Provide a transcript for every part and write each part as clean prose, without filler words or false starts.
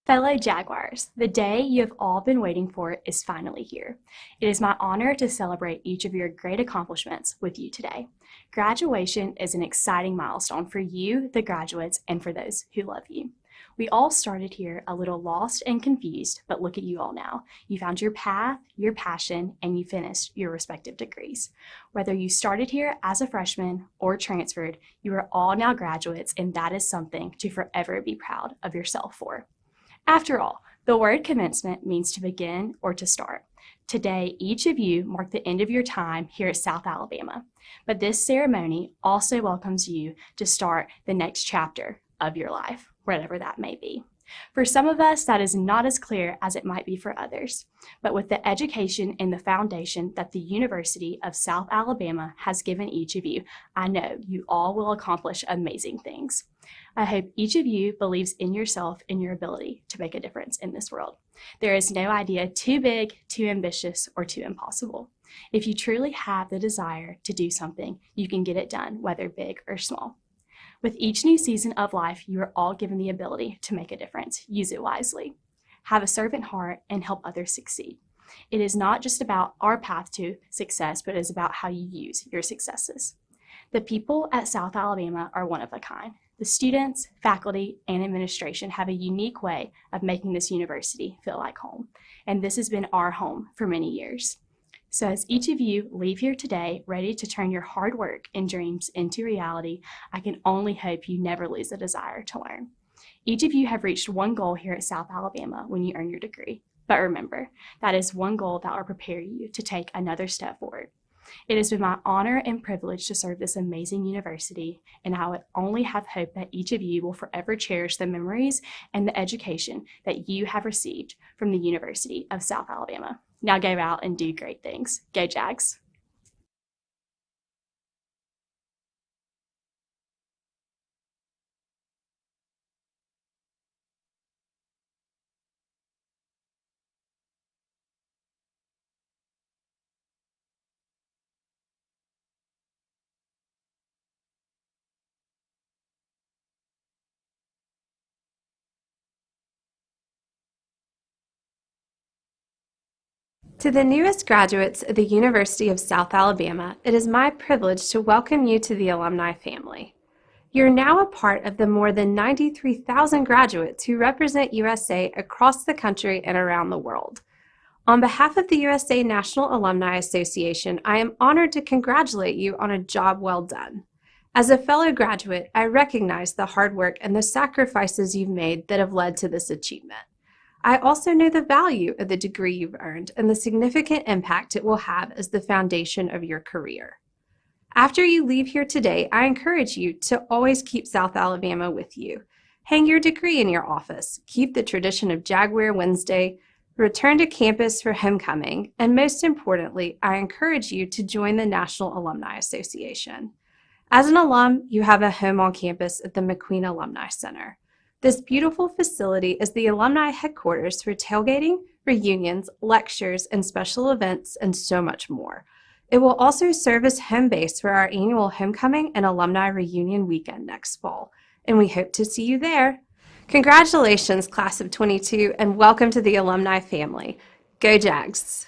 Fellow Jaguars, the day you have all been waiting for is finally here. It is my honor to celebrate each of your great accomplishments with you today. Graduation is an exciting milestone for you, the graduates, and for those who love you. We all started here a little lost and confused, but look at you all now. You found your path, your passion, and you finished your respective degrees. Whether you started here as a freshman or transferred, you are all now graduates, and that is something to forever be proud of yourself for. After all, the word commencement means to begin or to start. Today, each of you mark the end of your time here at South Alabama, but this ceremony also welcomes you to start the next chapter of your life, whatever that may be. For some of us, that is not as clear as it might be for others, but with the education and the foundation that the University of South Alabama has given each of you, I know you all will accomplish amazing things. I hope each of you believes in yourself and your ability to make a difference in this world. There is no idea too big, too ambitious, or too impossible. If you truly have the desire to do something, you can get it done, whether big or small. With each new season of life, you are all given the ability to make a difference. Use it wisely. Have a servant heart and help others succeed. It is not just about our path to success, but it is about how you use your successes. The people at South Alabama are one of a kind. The students, faculty, and administration have a unique way of making this university feel like home, and this has been our home for many years. So as each of you leave here today ready to turn your hard work and dreams into reality, I can only hope you never lose the desire to learn. Each of you have reached one goal here at South Alabama when you earn your degree. But remember, that is one goal that will prepare you to take another step forward. It has been my honor and privilege to serve this amazing university, and I would only have hope that each of you will forever cherish the memories and the education that you have received from the University of South Alabama. Now go out and do great things. Go Jags! To the newest graduates of the University of South Alabama, it is my privilege to welcome you to the alumni family. You're now a part of the more than 93,000 graduates who represent USA across the country and around the world. On behalf of the USA National Alumni Association, I am honored to congratulate you on a job well done. As a fellow graduate, I recognize the hard work and the sacrifices you've made that have led to this achievement. I also know the value of the degree you've earned and the significant impact it will have as the foundation of your career. After you leave here today, I encourage you to always keep South Alabama with you. Hang your degree in your office, keep the tradition of Jaguar Wednesday, return to campus for homecoming, and most importantly, I encourage you to join the National Alumni Association. As an alum, you have a home on campus at the McQueen Alumni Center. This beautiful facility is the alumni headquarters for tailgating, reunions, lectures, and special events, and so much more. It will also serve as home base for our annual homecoming and alumni reunion weekend next fall, and we hope to see you there. Congratulations, class of 22, and welcome to the alumni family. Go Jags!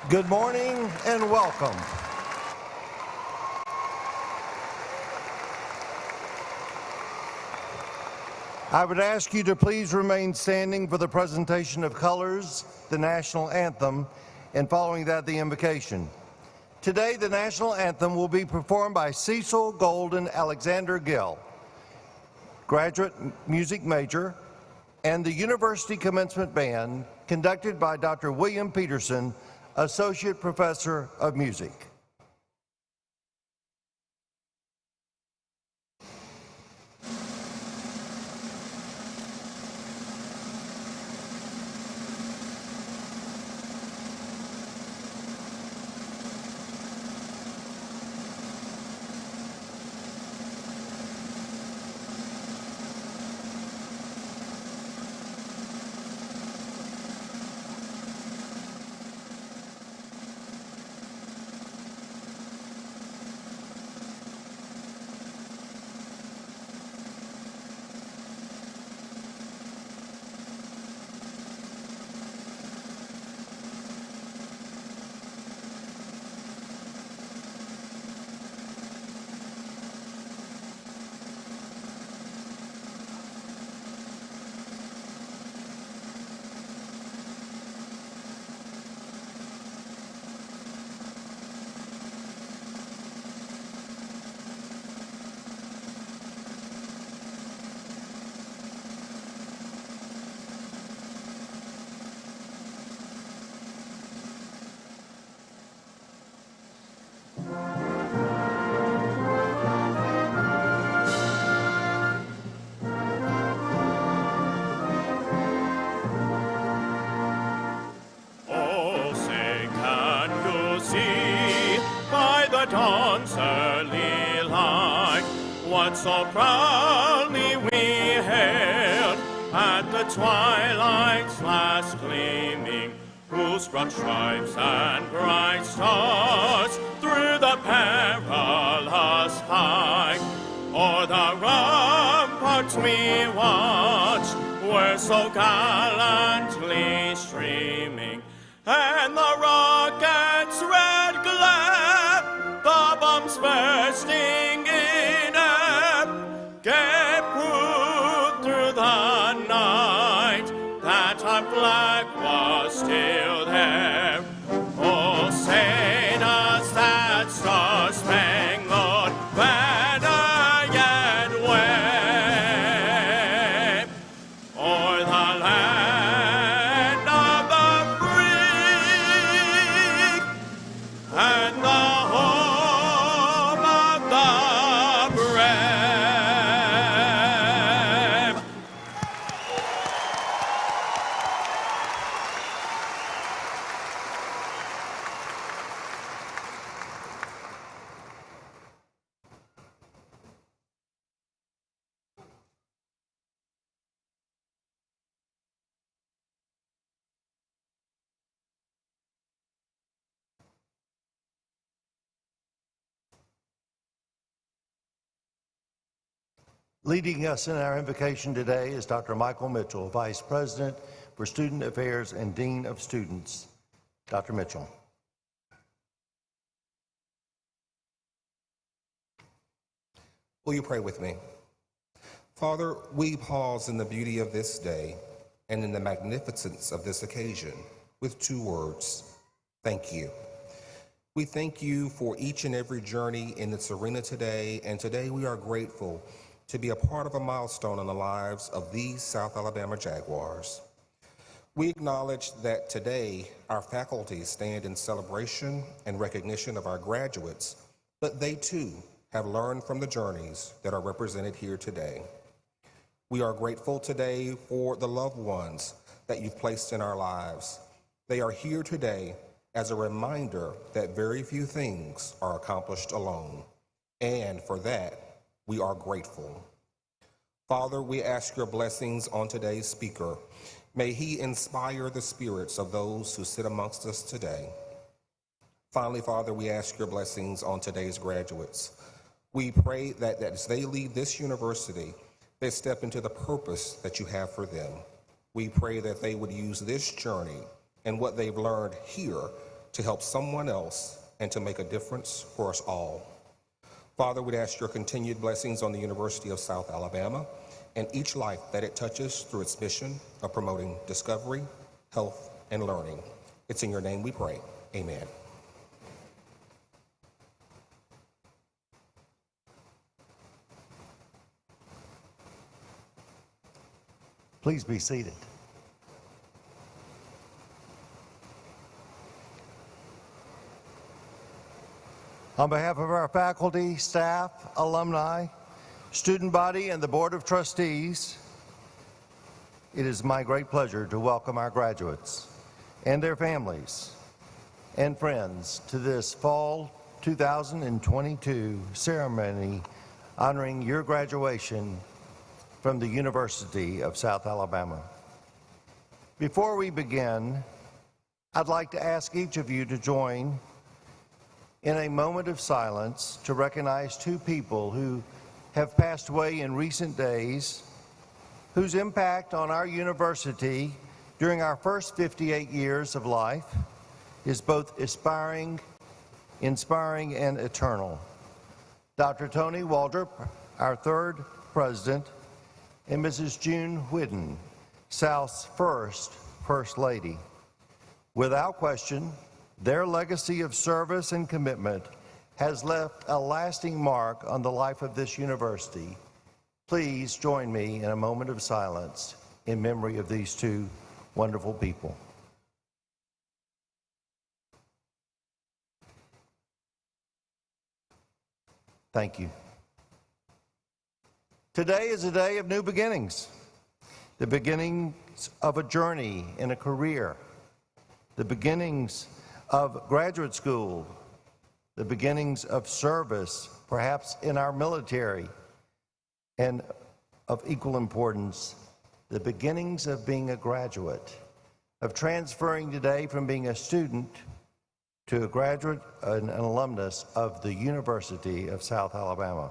Good morning and welcome. I would ask you to please remain standing for the presentation of colors, the national anthem, and following that, the invocation. Today, the national anthem will be performed by Cecil Golden Alexander Gill, graduate music major, and the University Commencement Band, conducted by Dr. William Peterson, Associate Professor of Music. So proudly we hailed at the twilight's last gleaming, who struck stripes and bright stars through the perilous fight. O'er the ramparts we watched were so gallantly streaming, and the rockets' red glare, the bombs bursting in air, gave proof through the night that our flag was still there. Oh, say does that star-spangled banner yet wave o'er the land of the free and the home of the brave? Leading us in our invocation today is Dr. Michael Mitchell, Vice President for Student Affairs and Dean of Students. Dr. Mitchell. Will you pray with me? Father, we pause in the beauty of this day and in the magnificence of this occasion with two words: thank you. We thank you for each and every journey in this arena today, and today we are grateful to be a part of a milestone in the lives of these South Alabama Jaguars. We acknowledge that today our faculties stand in celebration and recognition of our graduates, but they too have learned from the journeys that are represented here today. We are grateful today for the loved ones that you've placed in our lives, They are here today as a reminder that very few things are accomplished alone, and for that, we are grateful. Father, we ask your blessings on today's speaker. May he inspire the spirits of those who sit amongst us today. Finally, Father, we ask your blessings on today's graduates. We pray that as they leave this university, they step into the purpose that you have for them. We pray that they would use this journey and what they've learned here to help someone else and to make a difference for us all. Father, we'd ask your continued blessings on the University of South Alabama and each life that it touches through its mission of promoting discovery, health, and learning. It's in your name we pray. Amen. Please be seated. On behalf of our faculty, staff, alumni, student body, and the Board of Trustees, it is my great pleasure to welcome our graduates and their families and friends to this fall 2022 ceremony honoring your graduation from the University of South Alabama. Before we begin, I'd like to ask each of you to join in a moment of silence to recognize two people who have passed away in recent days, whose impact on our university during our first 58 years of life is both inspiring, and eternal. Dr. Tony Waldrop, our third president, and Mrs. June Whidden, South's First Lady. Without question, their legacy of service and commitment has left a lasting mark on the life of this university. Please join me in a moment of silence in memory of these two wonderful people. Thank you. Today is a day of new beginnings, the beginnings of a journey in a career, the beginnings of graduate school, the beginnings of service, perhaps in our military, and of equal importance, the beginnings of being a graduate, of transferring today from being a student to a graduate, an alumnus of the University of South Alabama.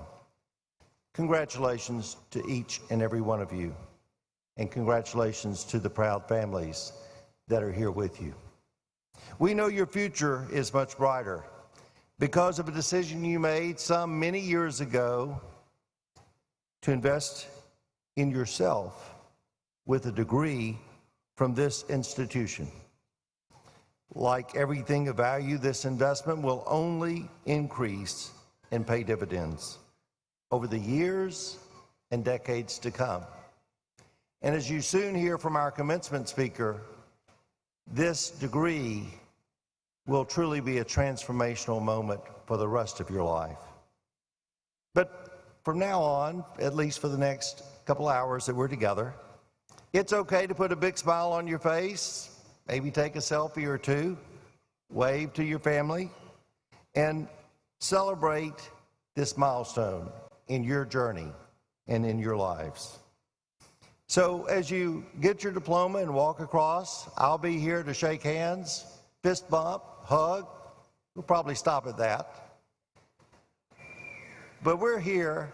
Congratulations to each and every one of you, and congratulations to the proud families that are here with you. We know your future is much brighter because of a decision you made some many years ago to invest in yourself with a degree from this institution. Like everything of value, this investment will only increase and pay dividends over the years and decades to come. And as you soon hear from our commencement speaker, this degree will truly be a transformational moment for the rest of your life. But from now on, at least for the next couple hours that we're together, it's okay to put a big smile on your face, maybe take a selfie or two, wave to your family, and celebrate this milestone in your journey and in your lives. So as you get your diploma and walk across, I'll be here to shake hands, fist bump, hug. We'll probably stop at that. But we're here,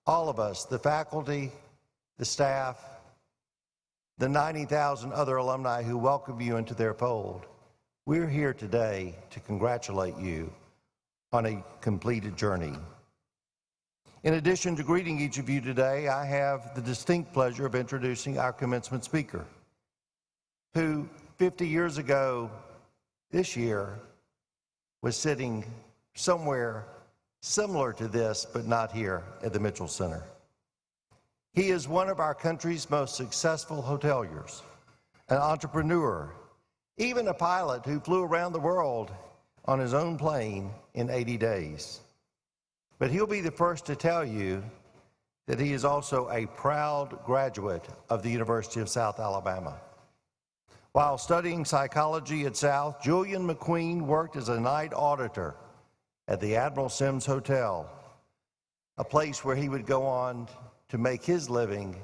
all of us, the faculty, the staff, the 90,000 other alumni who welcome you into their fold. We're here today to congratulate you on a completed journey. In addition to greeting each of you today, I have the distinct pleasure of introducing our commencement speaker, who 50 years ago this year was sitting somewhere similar to this, but not here at the Mitchell Center. He is one of our country's most successful hoteliers, an entrepreneur, even a pilot who flew around the world on his own plane in 80 days. But he'll be the first to tell you that he is also a proud graduate of the University of South Alabama. While studying psychology at South, Julian McQueen worked as a night auditor at the Admiral Sims Hotel, a place where he would go on to make his living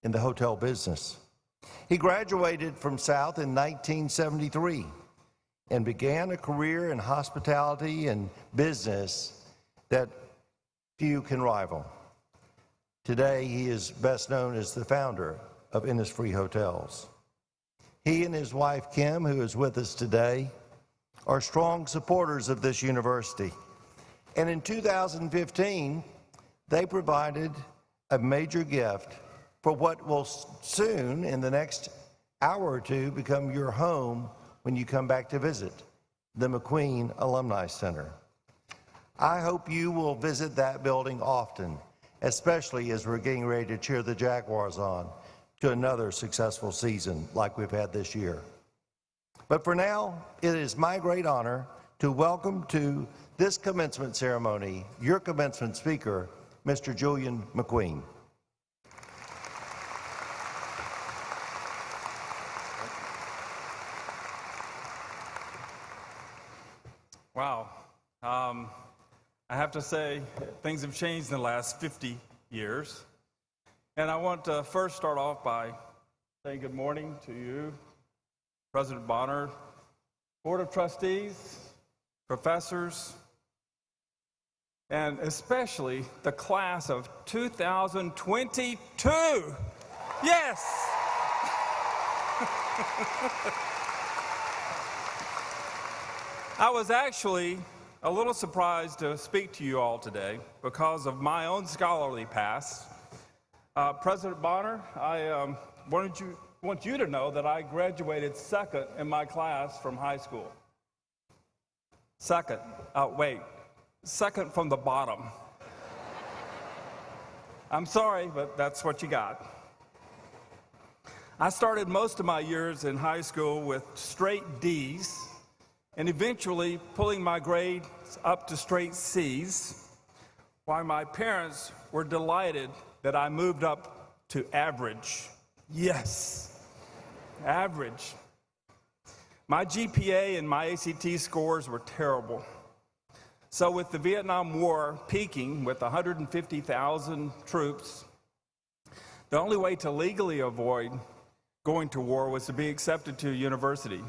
in the hotel business. He graduated from South in 1973 and began a career in hospitality and business that few can rival. Today, he is best known as the founder of Innisfree Hotels. He and his wife, Kim, who is with us today, are strong supporters of this university. And in 2015, they provided a major gift for what will soon, in the next hour or two, become your home when you come back to visit, the McQueen Alumni Center. I hope you will visit that building often, especially as we're getting ready to cheer the Jaguars on to another successful season like we've had this year. But for now, it is my great honor to welcome to this commencement ceremony your commencement speaker, Mr. Julian McQueen. Wow. I have to say, things have changed in the last 50 years. And I want to first start off by saying good morning to you, President Bonner, Board of Trustees, professors, and especially the class of 2022. Yes! I was actually a little surprised to speak to you all today because of my own scholarly past. President Bonner, I want you to know that I graduated second in my class from high school. Second. Second from the bottom. I'm sorry, but that's what you got. I started most of my years in high school with straight D's and eventually pulling my grades up to straight C's, while my parents were delighted that I moved up to average. Yes, average. My GPA and my ACT scores were terrible. So with the Vietnam War peaking with 150,000 troops, the only way to legally avoid going to war was to be accepted to a university.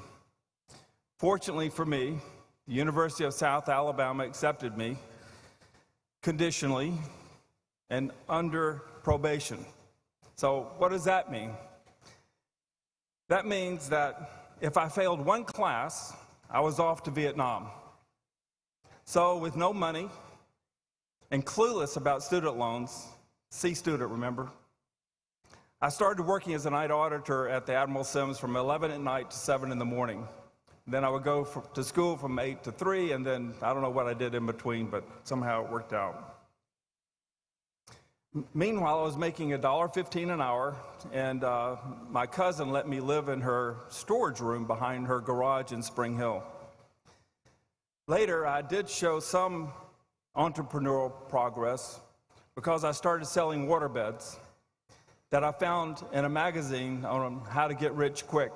Fortunately for me, the University of South Alabama accepted me conditionally and under probation. So what does that mean? That means that if I failed one class, I was off to Vietnam. So with no money and clueless about student loans, C student, remember? I started working as a night auditor at the Admiral Sims from 11 at night to 7 in the morning. Then I would go to school from 8 to 3, and then I don't know what I did in between, but somehow it worked out. Meanwhile, I was making $1.15 an hour, and my cousin let me live in her storage room behind her garage in Spring Hill. Later, I did show some entrepreneurial progress because I started selling waterbeds that I found in a magazine on how to get rich quick.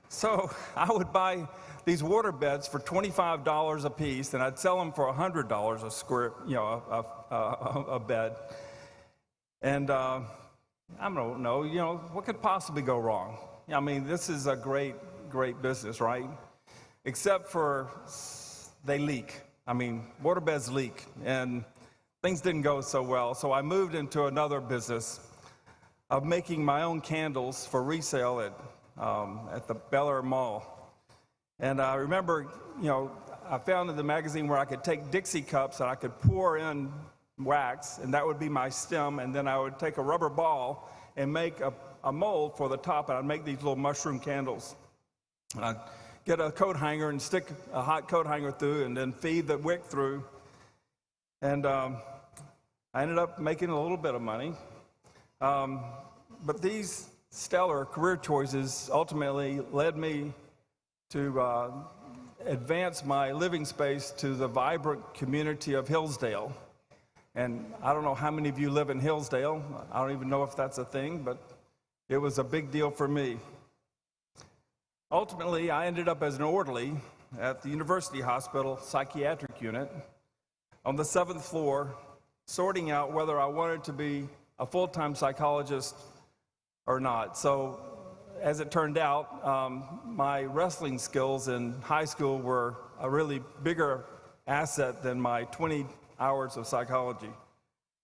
So I would buy these waterbeds for $25 a piece, and I'd sell them for $100 a square, a bed. And I don't know, what could possibly go wrong? I mean, this is a great business, right? Except for they leak. I mean, waterbeds leak, and things didn't go so well. So I moved into another business of making my own candles for resale at the Bel Air Mall. And I remember, I found in the magazine where I could take Dixie cups and I could pour in wax, and that would be my stem, and then I would take a rubber ball and make a mold for the top, and I'd make these little mushroom candles. And I'd get a coat hanger and stick a hot coat hanger through and then feed the wick through. And I ended up making a little bit of money. But these stellar career choices ultimately led me to advance my living space to the vibrant community of Hillsdale. And I don't know how many of you live in Hillsdale. I don't even know if that's a thing, but it was a big deal for me. Ultimately, I ended up as an orderly at the University Hospital Psychiatric Unit on the 7th floor, sorting out whether I wanted to be a full-time psychologist or not. So, as it turned out, my wrestling skills in high school were a really bigger asset than my 20 hours of psychology.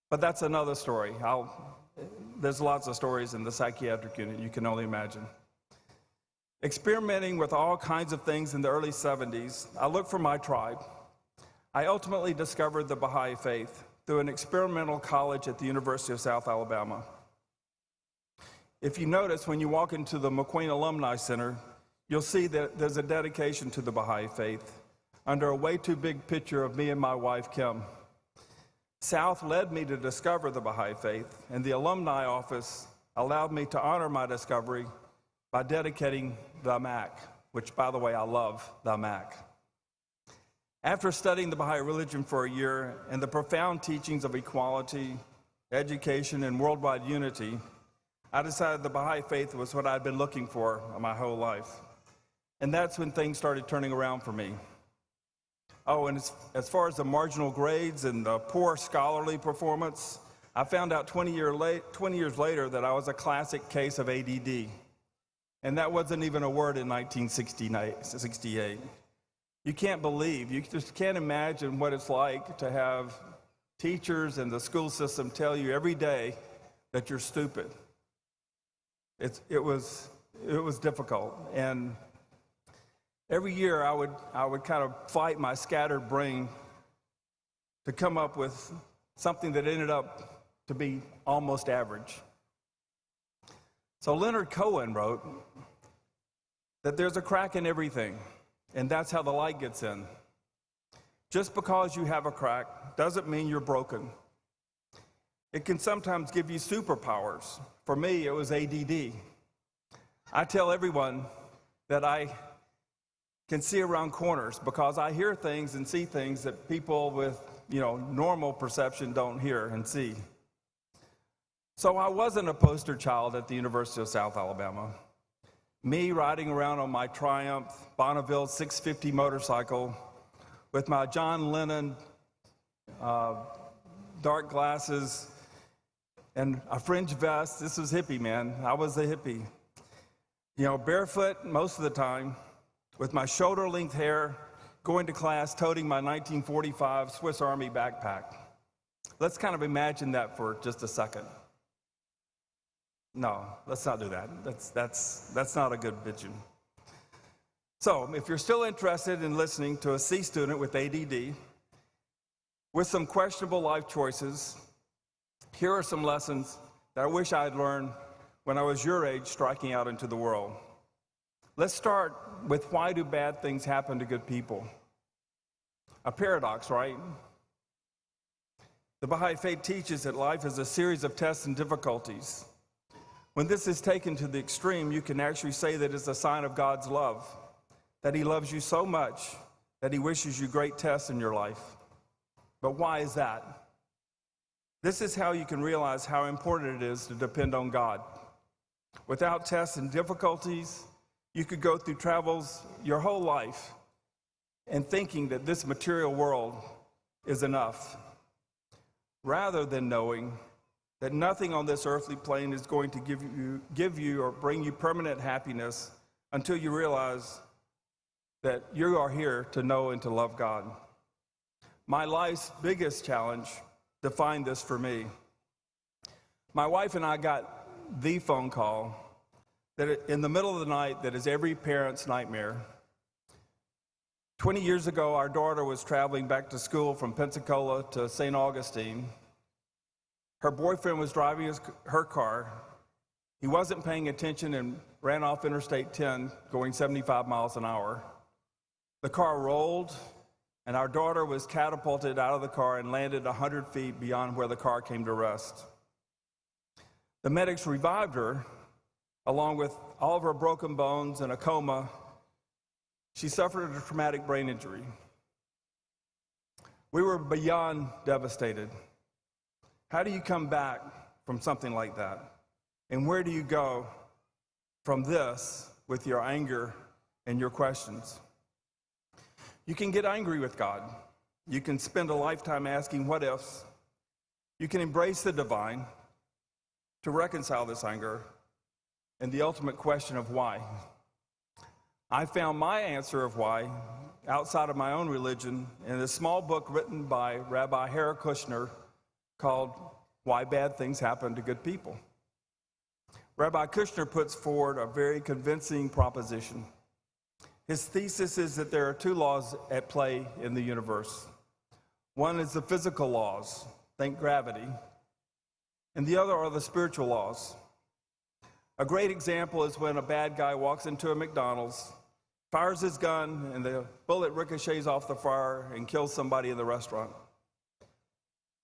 But that's another story. There's lots of stories in the psychiatric unit, you can only imagine. Experimenting with all kinds of things in the early 70s, I looked for my tribe. I ultimately discovered the Baha'i faith through an experimental college at the University of South Alabama. If you notice, when you walk into the McQueen Alumni Center, you'll see that there's a dedication to the Baha'i faith under a way too big picture of me and my wife, Kim. South led me to discover the Baha'i faith, and the alumni office allowed me to honor my discovery by dedicating the MAC, which, by the way, I love the MAC. After studying the Baha'i religion for a year and the profound teachings of equality, education, and worldwide unity, I decided the Baha'i faith was what I'd been looking for my whole life. And that's when things started turning around for me. Oh, and as far as the marginal grades and the poor scholarly performance, I found out 20 years later that I was a classic case of ADD. And that wasn't even a word in 1968. You can't believe, you just can't imagine what it's like to have teachers and the school system tell you every day that you're stupid. It was difficult. And every year I would kind of fight my scattered brain to come up with something that ended up to be almost average. So Leonard Cohen wrote that there's a crack in everything, and that's how the light gets in. Just because you have a crack doesn't mean you're broken. It can sometimes give you superpowers. For me, it was ADD. I tell everyone that I can see around corners because I hear things and see things that people with, normal perception don't hear and see. So I wasn't a poster child at the University of South Alabama. Me riding around on my Triumph Bonneville 650 motorcycle with my John Lennon dark glasses and a fringe vest. This was hippie, man. I was a hippie. Barefoot most of the time, with my shoulder-length hair, going to class, toting my 1945 Swiss Army backpack. Let's kind of imagine that for just a second. No, let's not do that. That's not a good vision. So, if you're still interested in listening to a C student with ADD, with some questionable life choices, here are some lessons that I wish I had learned when I was your age striking out into the world. Let's start with why do bad things happen to good people? A paradox, right? The Baha'i faith teaches that life is a series of tests and difficulties. When this is taken to the extreme, you can actually say that it's a sign of God's love, that He loves you so much that He wishes you great tests in your life. But why is that? This is how you can realize how important it is to depend on God. Without tests and difficulties, you could go through travels your whole life and thinking that this material world is enough, rather than knowing that nothing on this earthly plane is going to give you or bring you permanent happiness until you realize that you are here to know and to love God. My life's biggest challenge defined this for me. My wife and I got the phone call that in the middle of the night that is every parent's nightmare. 20 years ago, our daughter was traveling back to school from Pensacola to St. Augustine. Her boyfriend was driving her car. He wasn't paying attention and ran off Interstate 10 going 75 miles an hour. The car rolled, and our daughter was catapulted out of the car and landed 100 feet beyond where the car came to rest. The medics revived her, along with all of her broken bones and a coma. She suffered a traumatic brain injury. We were beyond devastated. How do you come back from something like that? And where do you go from this with your anger and your questions. You can get angry with God. You can spend a lifetime asking what ifs. You can embrace the divine to reconcile this anger and the ultimate question of why. I found my answer of why outside of my own religion in a small book written by Rabbi Hare Kushner called Why Bad Things Happen to Good People. Rabbi Kushner puts forward a very convincing proposition. His thesis is that there are two laws at play in the universe. One is the physical laws, think gravity, and the other are the spiritual laws. A great example is when a bad guy walks into a McDonald's, fires his gun, and the bullet ricochets off the fire and kills somebody in the restaurant.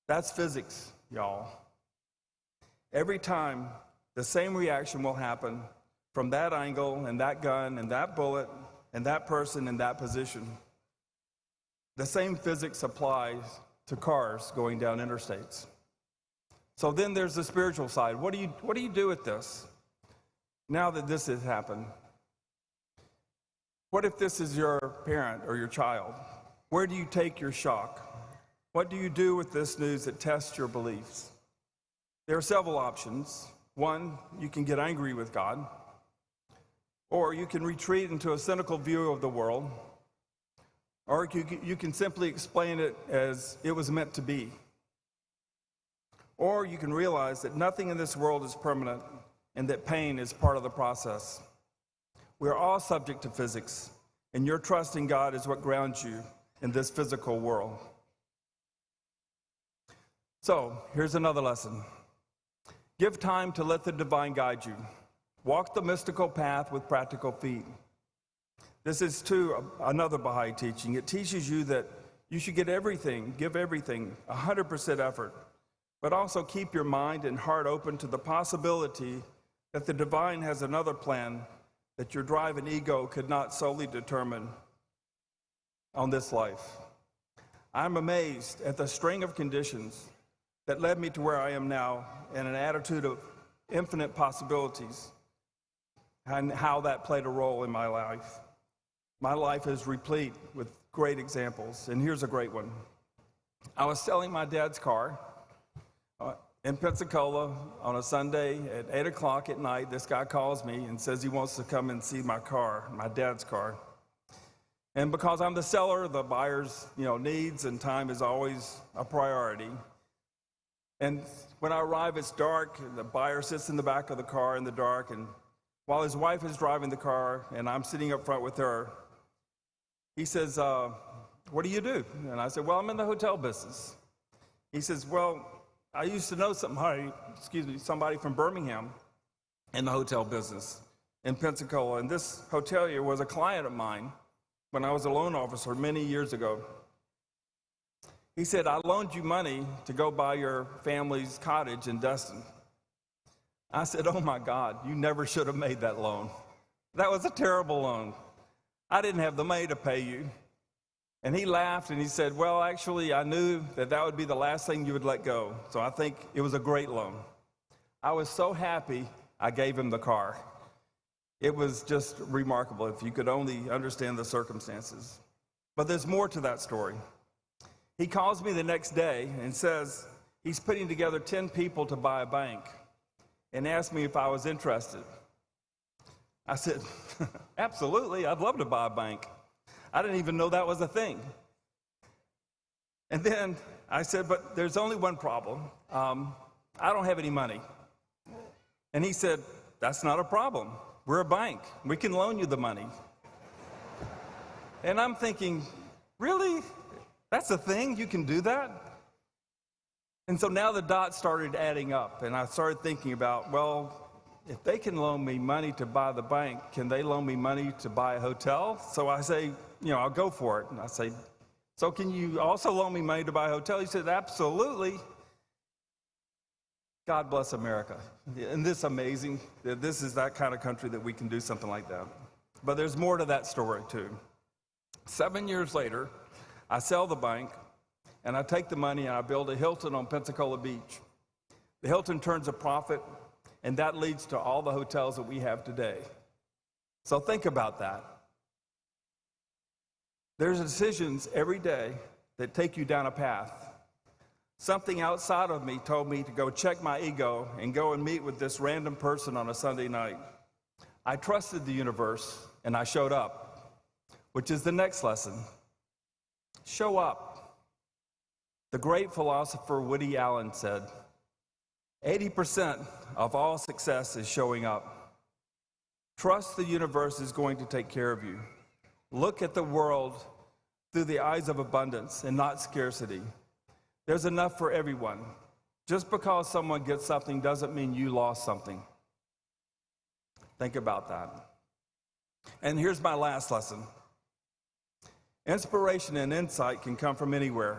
That's physics, y'all. Every time, the same reaction will happen from that angle and that gun and that bullet and that person in that position. The same physics applies to cars going down interstates. So then there's the spiritual side. What do you do with this now that this has happened? What if this is your parent or your child? Where do you take your shock? What do you do with this news that tests your beliefs? There are several options. One, you can get angry with God, or you can retreat into a cynical view of the world, or you can simply explain it as it was meant to be. Or you can realize that nothing in this world is permanent and that pain is part of the process. We are all subject to physics, and your trust in God is what grounds you in this physical world. So, here's another lesson. Give time to let the divine guide you. Walk the mystical path with practical feet. This is, too, another Baha'i teaching. It teaches you that you should give everything, 100% effort, but also keep your mind and heart open to the possibility that the divine has another plan that your drive and ego could not solely determine on this life. I'm amazed at the string of conditions that led me to where I am now and an attitude of infinite possibilities and how that played a role in my life. My life is replete with great examples, and here's a great one. I was selling my dad's car in Pensacola on a Sunday at 8 o'clock at night. This guy calls me and says he wants to come and see my car, my dad's car. And because I'm the seller, the buyer's needs and time is always a priority. And when I arrive, it's dark. The buyer sits in the back of the car in the dark, and while his wife is driving the car and I'm sitting up front with her, he says, what do you do? And I said, well, I'm in the hotel business. He says, well, I used to know somebody from Birmingham in the hotel business in Pensacola, and this hotelier was a client of mine when I was a loan officer many years ago. He said, I loaned you money to go buy your family's cottage in Destin. I said, oh my God, you never should have made that loan. That was a terrible loan. I didn't have the money to pay you. And he laughed and he said, well, actually, I knew that would be the last thing you would let go. So I think it was a great loan. I was so happy I gave him the car. It was just remarkable if you could only understand the circumstances. But there's more to that story. He calls me the next day and says he's putting together 10 people to buy a bank and asked me if I was interested. I said, absolutely, I'd love to buy a bank. I didn't even know that was a thing. And then I said, but there's only one problem. I don't have any money. And he said, that's not a problem. We're a bank. We can loan you the money. And I'm thinking, really? That's a thing? You can do that? And so now the dots started adding up, and I started thinking about, well, if they can loan me money to buy the bank, can they loan me money to buy a hotel? So I say, I'll go for it. And I say, so can you also loan me money to buy a hotel? He said, absolutely. God bless America. Isn't this amazing? That this is that kind of country that we can do something like that. But there's more to that story, too. 7 years later, I sell the bank, and I take the money and I build a Hilton on Pensacola Beach. The Hilton turns a profit, and that leads to all the hotels that we have today. So think about that. There's decisions every day that take you down a path. Something outside of me told me to go check my ego and go and meet with this random person on a Sunday night. I trusted the universe and I showed up, which is the next lesson. Show up. The great philosopher Woody Allen said, 80% of all success is showing up. Trust the universe is going to take care of you. Look at the world through the eyes of abundance and not scarcity. There's enough for everyone. Just because someone gets something doesn't mean you lost something. Think about that. And here's my last lesson. Inspiration and insight can come from anywhere.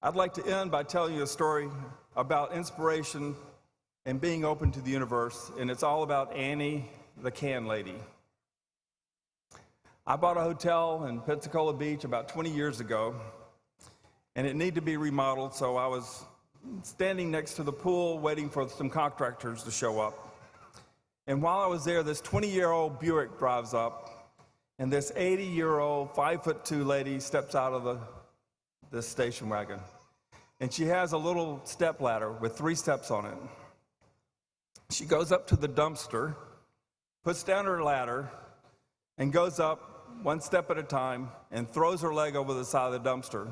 I'd like to end by telling you a story about inspiration and being open to the universe, and it's all about Annie, the can lady. I bought a hotel in Pensacola Beach about 20 years ago, and it needed to be remodeled, so I was standing next to the pool waiting for some contractors to show up. And while I was there, this 20-year-old Buick drives up, and this 80-year-old, 5'2" lady steps out of this station wagon. And she has a little step ladder with 3 steps on it. She goes up to the dumpster, puts down her ladder, and goes up 1 step at a time and throws her leg over the side of the dumpster.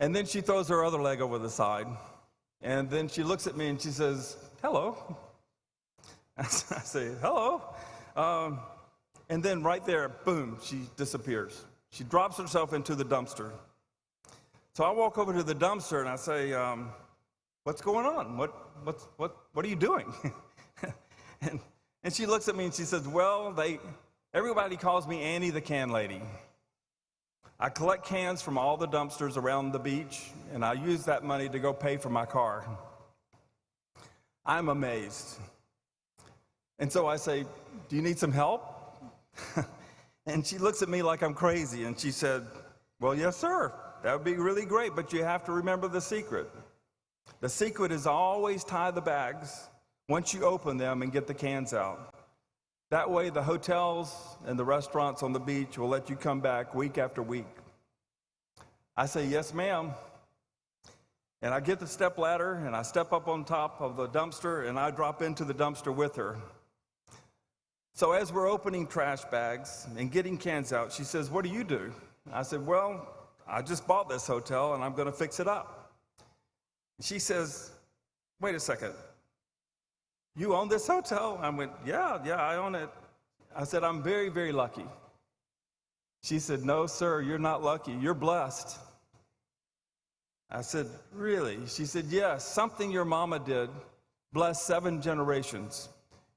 And then she throws her other leg over the side. And then she looks at me and she says, "Hello." I say, "Hello." And then right there, boom, she disappears. She drops herself into the dumpster. So I walk over to the dumpster and I say, "What's going on? What are you doing?" and she looks at me and she says, "Well, everybody calls me Annie the Can Lady. I collect cans from all the dumpsters around the beach, and I use that money to go pay for my car." I'm amazed. And so I say, "Do you need some help?" And she looks at me like I'm crazy, and she said, "Well, yes, sir. That would be really great, but you have to remember the secret. The secret is always tie the bags once you open them and get the cans out. That way the hotels and the restaurants on the beach will let you come back week after week." I say, "Yes, ma'am." And I get the step ladder and I step up on top of the dumpster and I drop into the dumpster with her. So as we're opening trash bags and getting cans out, she says, "What do you do?" I said, "Well, I just bought this hotel and I'm going to fix it up." She says, "Wait a second. You own this hotel?" I went, yeah, I own it." I said, "I'm very, very lucky." She said, "No, sir, you're not lucky. You're blessed." I said, "Really?" She said, "Yes, something your mama did blessed 7 generations,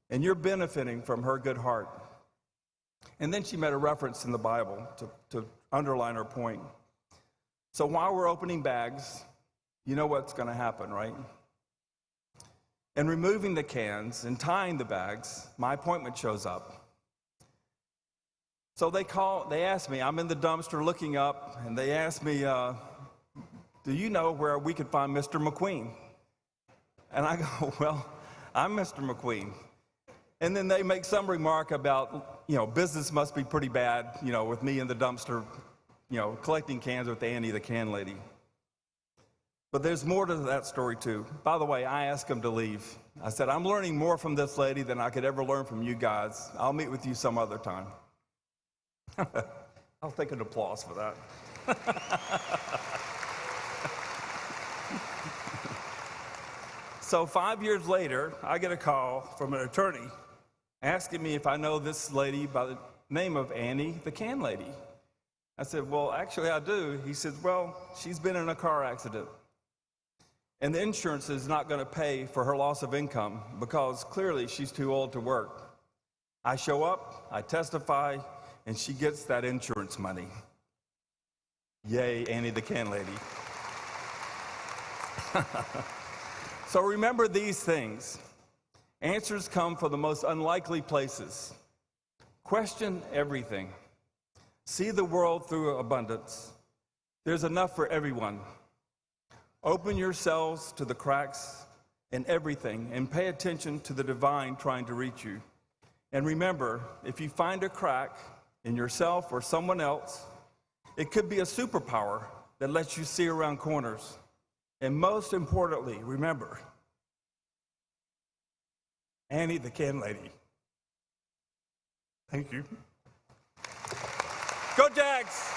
and you're benefiting from her good heart." And then she made a reference in the Bible to underline her point. So while we're opening bags, you know what's going to happen, right? And removing the cans and tying the bags, my appointment shows up. So they ask me, I'm in the dumpster looking up, and they ask me, "Do you know where we could find Mr. McQueen?" And I go, "Well, I'm Mr. McQueen." And then they make some remark about, business must be pretty bad, with me in the dumpster, collecting cans with Annie the Can Lady. But there's more to that story, too. By the way, I asked them to leave. I said, "I'm learning more from this lady than I could ever learn from you guys. I'll meet with you some other time." I'll take an applause for that. So 5 years later, I get a call from an attorney asking me if I know this lady by the name of Annie the Can Lady. I said, "Well, actually, I do." He said, "Well, she's been in a car accident, and the insurance is not going to pay for her loss of income because clearly she's too old to work. I show up, I testify, and she gets that insurance money." Yay, Annie the Can Lady. So remember these things. Answers come from the most unlikely places. Question everything. See the world through abundance. There's enough for everyone. Open yourselves to the cracks in everything and pay attention to the divine trying to reach you. And remember, if you find a crack, in yourself or someone else. It could be a superpower that lets you see around corners. And most importantly, remember, Annie the Can Lady. Thank you. Go Jags!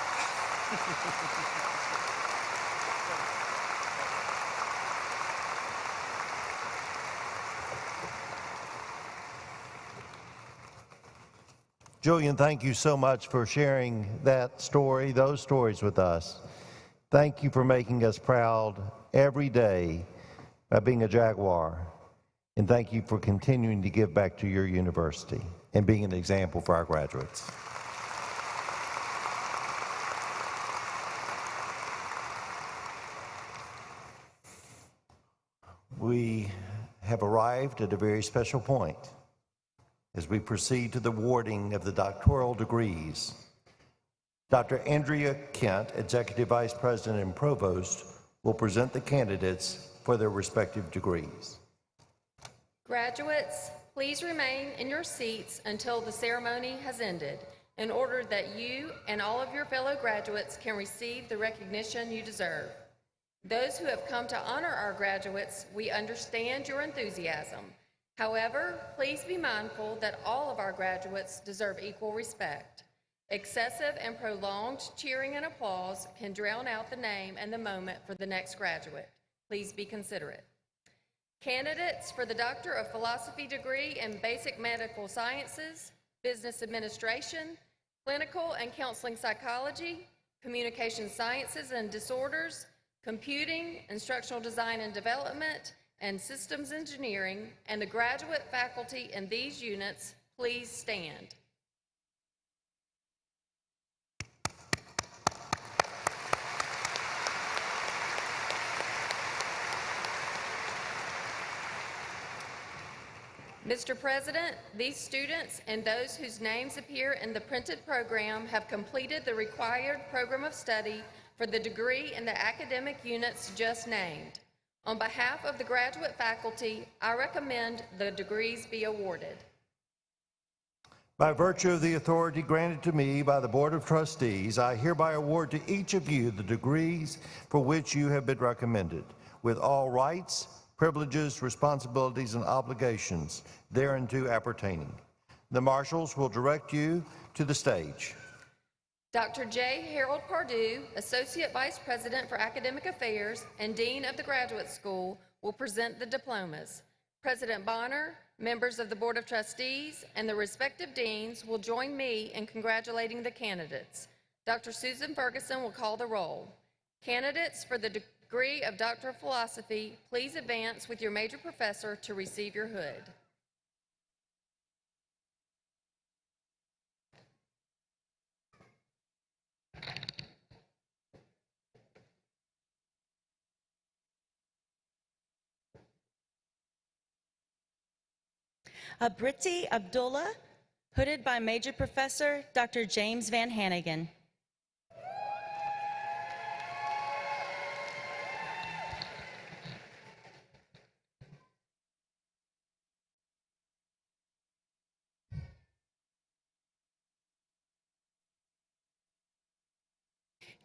Julian, thank you so much for sharing that story, those stories with us. Thank you for making us proud every day by being a Jaguar. And thank you for continuing to give back to your university and being an example for our graduates. We have arrived at a very special point as we proceed to the awarding of the doctoral degrees. Dr. Andrea Kent, Executive Vice President and Provost, will present the candidates for their respective degrees. Graduates, please remain in your seats until the ceremony has ended, in order that you and all of your fellow graduates can receive the recognition you deserve. Those who have come to honor our graduates, we understand your enthusiasm. However, please be mindful that all of our graduates deserve equal respect. Excessive and prolonged cheering and applause can drown out the name and the moment for the next graduate. Please be considerate. Candidates for the Doctor of Philosophy degree in Basic Medical Sciences, Business Administration, Clinical and Counseling Psychology, Communication Sciences and Disorders, Computing, Instructional Design and Development, and Systems Engineering, and the graduate faculty in these units, please stand. Mr. President, these students and those whose names appear in the printed program have completed the required program of study for the degree in the academic units just named. On behalf of the graduate faculty, I recommend the degrees be awarded. By virtue of the authority granted to me by the Board of Trustees, I hereby award to each of you the degrees for which you have been recommended, with all rights, privileges, responsibilities, and obligations thereunto appertaining. The marshals will direct you to the stage. Dr. J. Harold Pardue, Associate Vice President for Academic Affairs and Dean of the Graduate School, will present the diplomas. President Bonner, members of the Board of Trustees, and the respective deans will join me in congratulating the candidates. Dr. Susan Ferguson will call the roll. Candidates for the degree of Doctor of Philosophy, please advance with your major professor to receive your hood. Abriti Abdullah, hooded by Major Professor Dr. James Van Hannigan.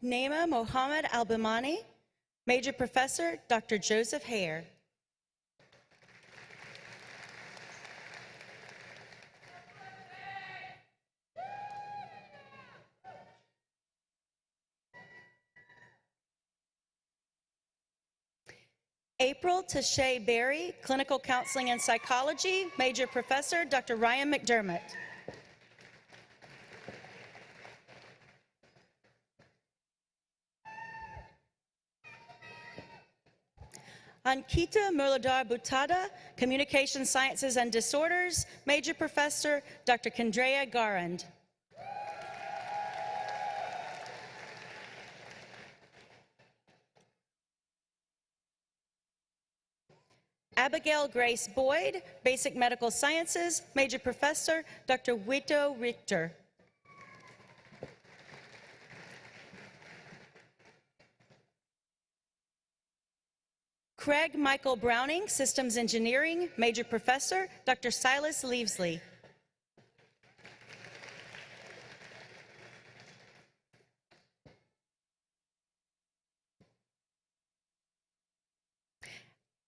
Naima Mohammed Albimani, Major Professor Dr. Joseph Hare. April Tashay Berry, Clinical Counseling and Psychology, Major Professor Dr. Ryan McDermott. Ankita Murladhar Buttada, Communication Sciences and Disorders, Major Professor Dr. Kendrea Garand. Abigail Grace Boyd, Basic Medical Sciences, Major Professor Dr. Wito Richter. Craig Michael Browning, Systems Engineering, Major Professor Dr. Silas Leavesley.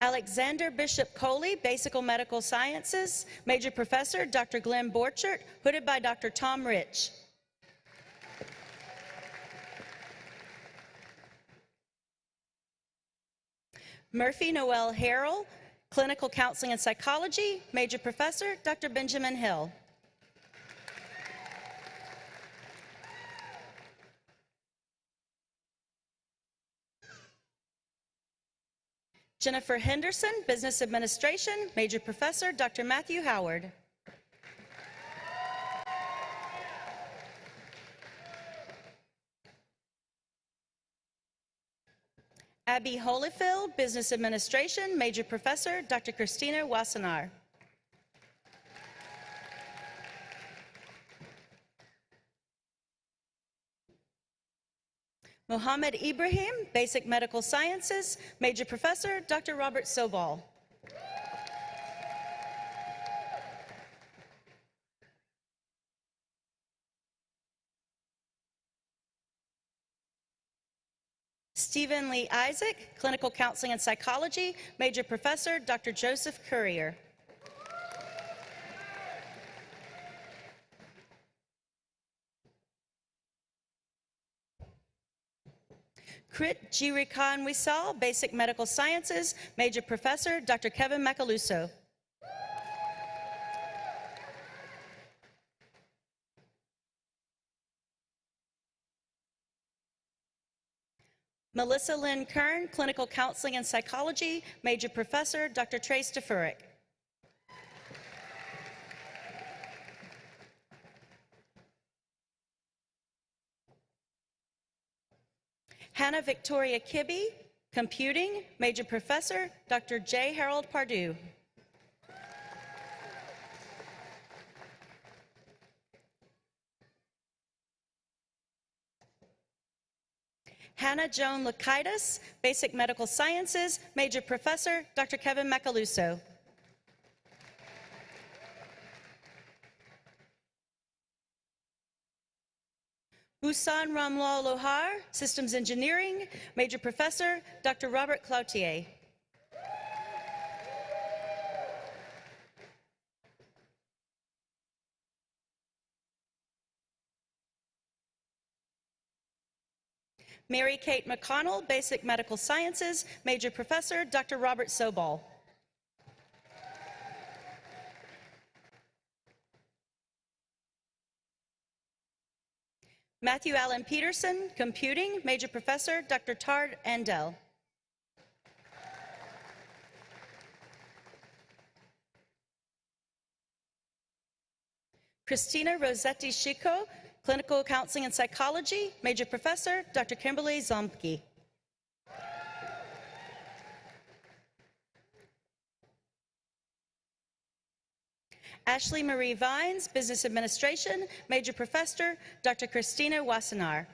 Alexander Bishop Coley, Basic Medical Sciences, Major Professor Dr. Glenn Borchert, hooded by Dr. Tom Rich. Murphy Noel Harrell, Clinical Counseling and Psychology, Major Professor Dr. Benjamin Hill. Jennifer Henderson, Business Administration, Major Professor Dr. Matthew Howard. Abby Holyfield, Business Administration, Major Professor Dr. Christina Wassenaar. Mohammed Ibrahim, Basic Medical Sciences, Major Professor Dr. Robert Sobal. Stephen Lee Isaac, Clinical Counseling and Psychology, Major Professor Dr. Joseph Currier. Krit Jirikan Wisal, Basic Medical Sciences, Major Professor Dr. Kevin Macaluso. Melissa Lynn Kern, Clinical Counseling and Psychology, Major Professor Dr. Trace DeFurick. Hannah Victoria Kibbe, Computing, Major Professor Dr. J. Harold Pardue. Hannah Joan Lakaitis, Basic Medical Sciences, Major Professor Dr. Kevin Macaluso. Busan Ramlal Lohar, Systems Engineering, Major Professor Dr. Robert Cloutier. Mary Kate McConnell, Basic Medical Sciences, Major Professor Dr. Robert Sobal. Matthew Allen Peterson, Computing, Major Professor Dr. Tard Andel. Christina Rossetti Chico, Clinical Counseling and Psychology, Major Professor Dr. Kimberly Zombke. Ashley Marie Vines, Business Administration, Major Professor Dr. Christina Wassenaar.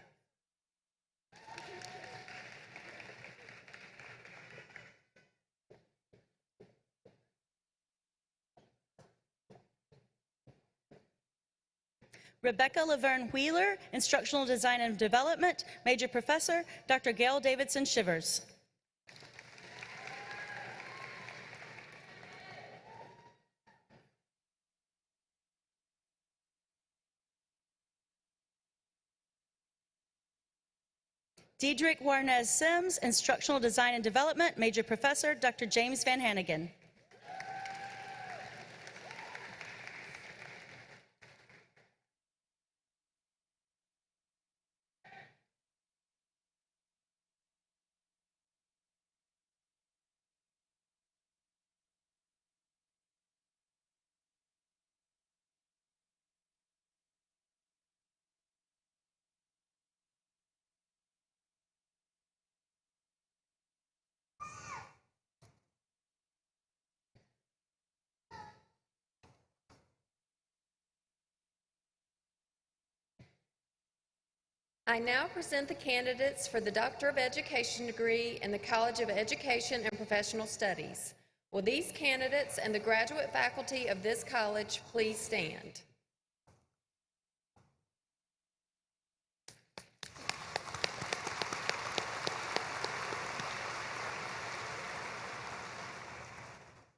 Rebecca Laverne Wheeler, Instructional Design and Development, Major Professor Dr. Gail Davidson Shivers. Diedrich Warnez Sims, Instructional Design and Development, Major Professor Dr. James Van Hannigan. I now present the candidates for the Doctor of Education degree in the College of Education and Professional Studies. Will these candidates and the graduate faculty of this college please stand?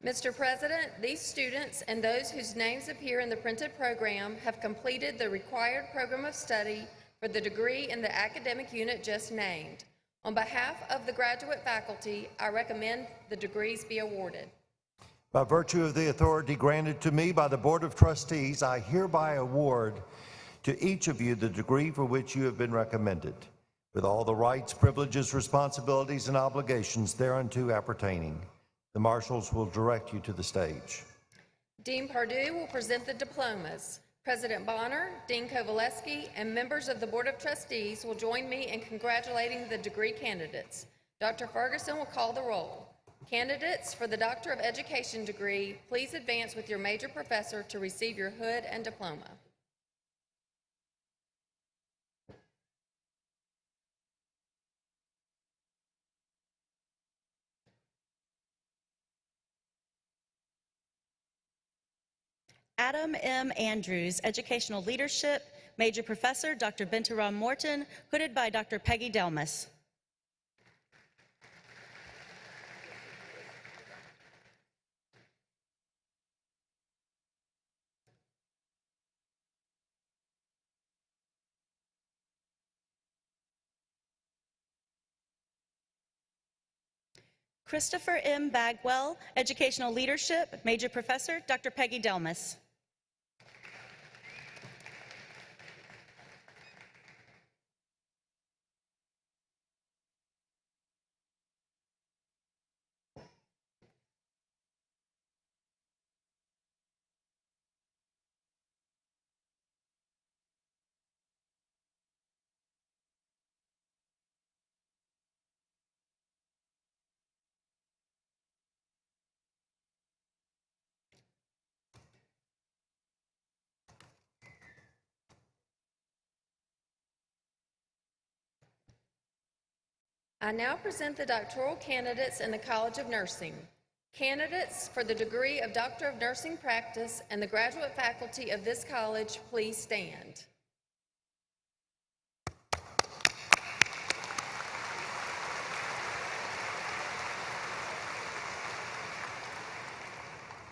Mr. President, these students and those whose names appear in the printed program have completed the required program of study for the degree in the academic unit just named. On behalf of the graduate faculty, I recommend the degrees be awarded. By virtue of the authority granted to me by the Board of Trustees, I hereby award to each of you the degree for which you have been recommended, with all the rights, privileges, responsibilities, and obligations thereunto appertaining. The marshals will direct you to the stage. Dean Pardue will present the diplomas. President Bonner, Dean Kovaleski, and members of the Board of Trustees will join me in congratulating the degree candidates. Dr. Ferguson will call the roll. Candidates for the Doctor of Education degree, please advance with your major professor to receive your hood and diploma. Adam M. Andrews, Educational Leadership, Major Professor Dr. Bintaram Morton, hooded by Dr. Peggy Delmas. Christopher M. Bagwell, Educational Leadership, Major Professor Dr. Peggy Delmas. I now present the doctoral candidates in the College of Nursing. Candidates for the degree of Doctor of Nursing Practice and the graduate faculty of this college, please stand.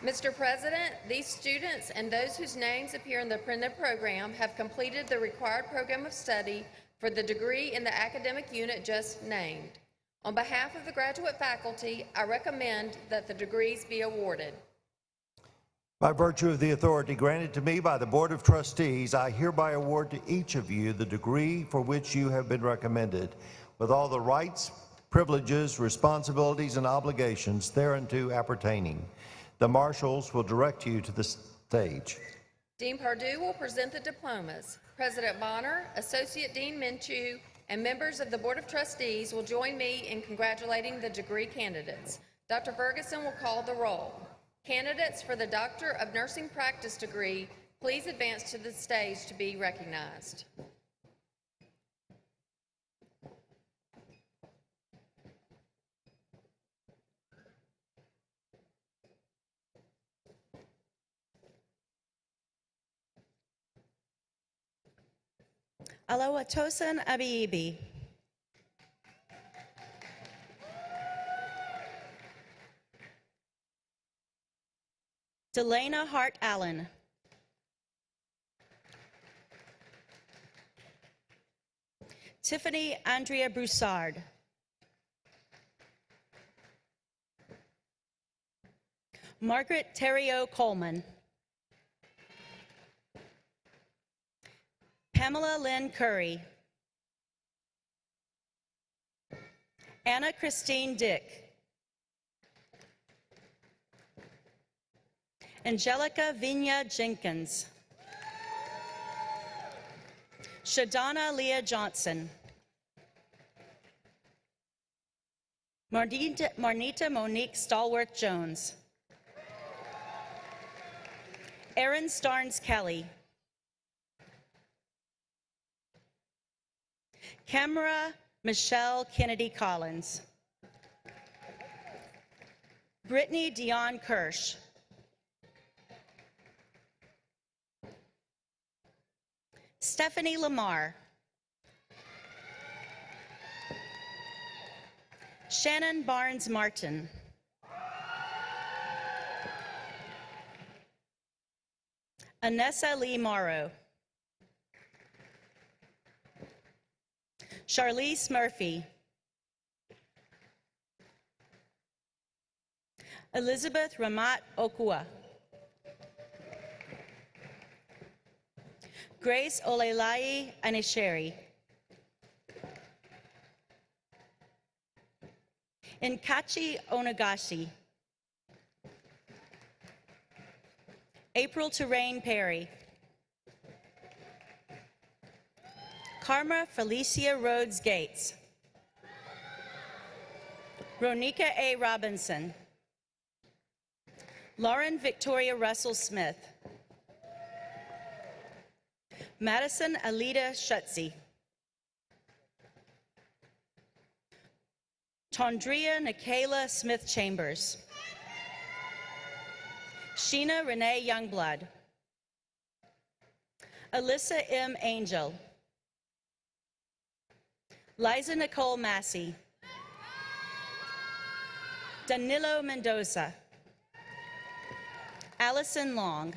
Mr. President, these students and those whose names appear in the printed program have completed the required program of study for the degree in the academic unit just named. On behalf of the graduate faculty, I recommend that the degrees be awarded. By virtue of the authority granted to me by the Board of Trustees, I hereby award to each of you the degree for which you have been recommended, with all the rights, privileges, responsibilities, and obligations thereunto appertaining. The marshals will direct you to the stage. Dean Pardue will present the diplomas. President Bonner, Associate Dean Minshew, and members of the Board of Trustees will join me in congratulating the degree candidates. Dr. Ferguson will call the roll. Candidates for the Doctor of Nursing Practice degree, please advance to the stage to be recognized. Aloha Tosin Abiibi. Delana Hart Allen. Tiffany Andrea Broussard. Margaret Terrio Coleman. Pamela Lynn Curry. Anna Christine Dick. Angelica Vigna Jenkins. Shadana Leah Johnson. Marnita Monique Stallworth Jones. Erin Starnes Kelly. Camera Michelle Kennedy Collins. Brittany Dion Kirsch. Stephanie Lamar. Shannon Barnes Martin. Anessa Lee Morrow. Charlize Murphy. Elizabeth Ramat Okua. Grace Olelai Anisheri. Nkachi Onagashi. April Terrain Perry. Karma Felicia Rhodes Gates. Ronika A. Robinson. Lauren Victoria Russell Smith. Madison Alita Schutze. Tondria Nikayla Smith Chambers. Sheena Renee Youngblood. Alyssa M. Angel. Liza Nicole Massey. Danilo Mendoza. Allison Long.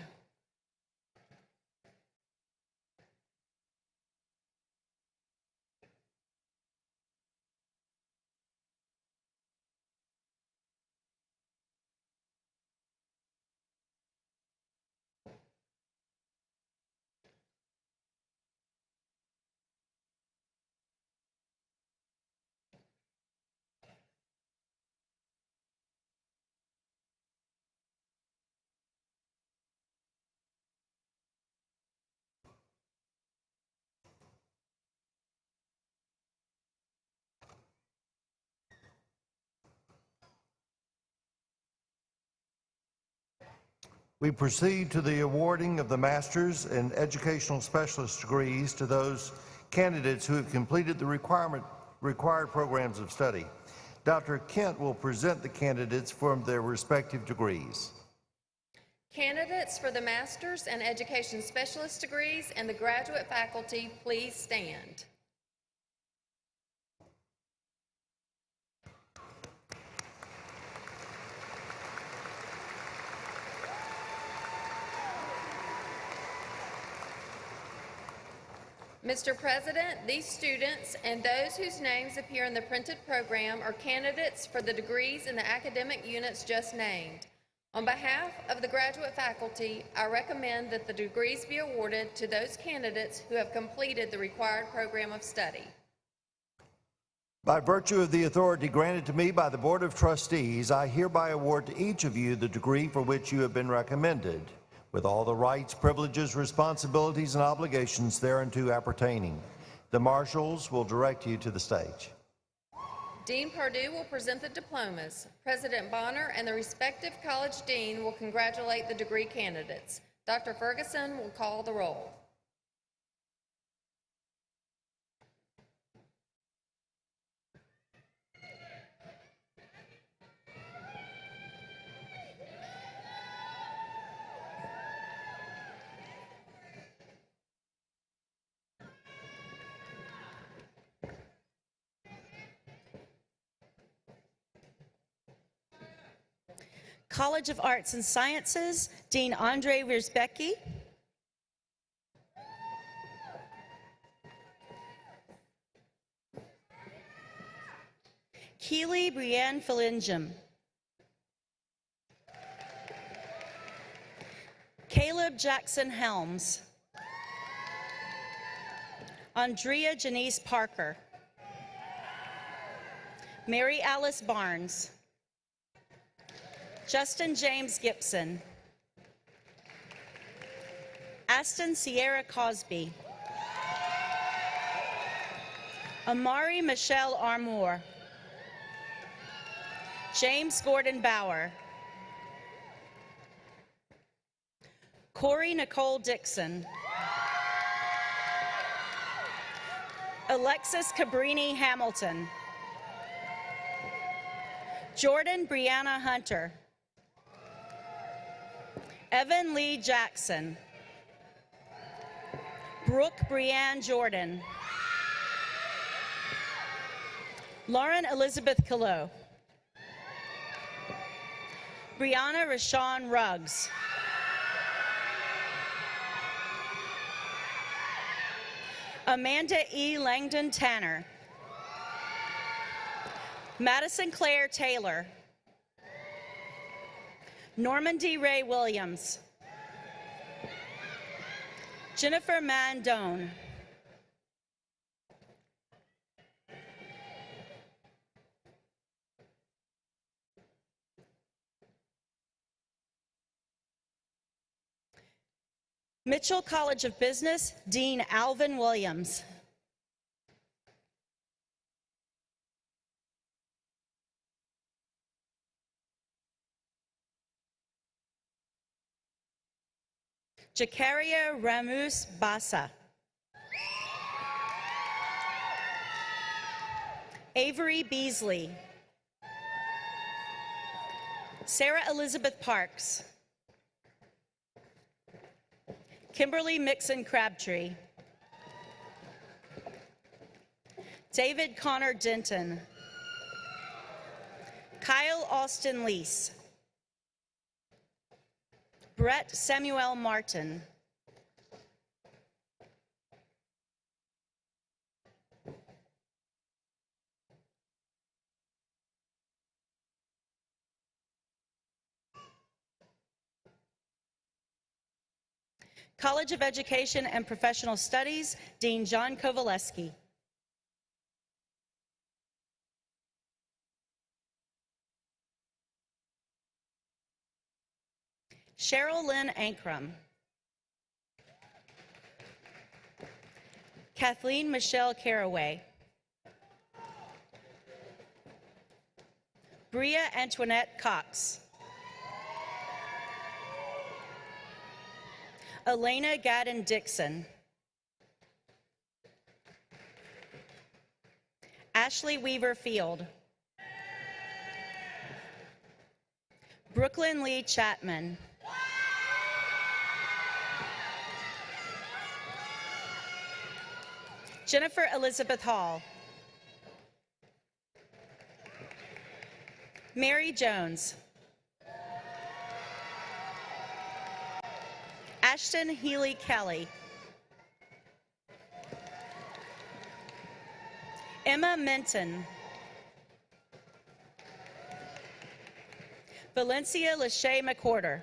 We proceed to the awarding of the Master's and Educational Specialist degrees to those candidates who have completed the required programs of study. Dr. Kent will present the candidates for their respective degrees. Candidates for the Master's and Education Specialist degrees and the graduate faculty, please stand. Mr. President, these students and those whose names appear in the printed program are candidates for the degrees in the academic units just named. On behalf of the graduate faculty, I recommend that the degrees be awarded to those candidates who have completed the required program of study. By virtue of the authority granted to me by the Board of Trustees, I hereby award to each of you the degree for which you have been recommended, with all the rights, privileges, responsibilities, and obligations thereunto appertaining. The marshals will direct you to the stage. Dean Perdue will present the diplomas. President Bonner and the respective college dean will congratulate the degree candidates. Dr. Ferguson will call the roll. College of Arts and Sciences, Dean Andre Wierzbecki. Keely Brienne Philingem. Caleb Jackson Helms. Andrea Janice Parker. Mary Alice Barnes. Justin James Gibson. Aston Sierra Cosby. Amari Michelle Armour. James Gordon Bauer. Corey Nicole Dixon. Alexis Cabrini Hamilton. Jordan Brianna Hunter. Evan Lee Jackson. Brooke Brianne Jordan. Lauren Elizabeth Callot. Brianna Rashawn Ruggs. Amanda E. Langdon Tanner. Madison Claire Taylor. Norman D. Ray Williams. Jennifer Mandone. Mitchell College of Business, Dean Alvin Williams. Jakaria Ramus Basa. Avery Beasley. Sarah Elizabeth Parks. Kimberly Mixon Crabtree. David Connor Denton. Kyle Austin Lease. Brett Samuel Martin. College of Education and Professional Studies, Dean John Kowaleski. Cheryl Lynn Ankrum. Kathleen Michelle Caraway. Bria Antoinette Cox. Elena Gadden Dixon. Ashley Weaver Field. Brooklyn Lee Chapman. Jennifer Elizabeth Hall. Mary Jones. Ashton Healy Kelly. Emma Minton. Valencia Lachey McWhorter.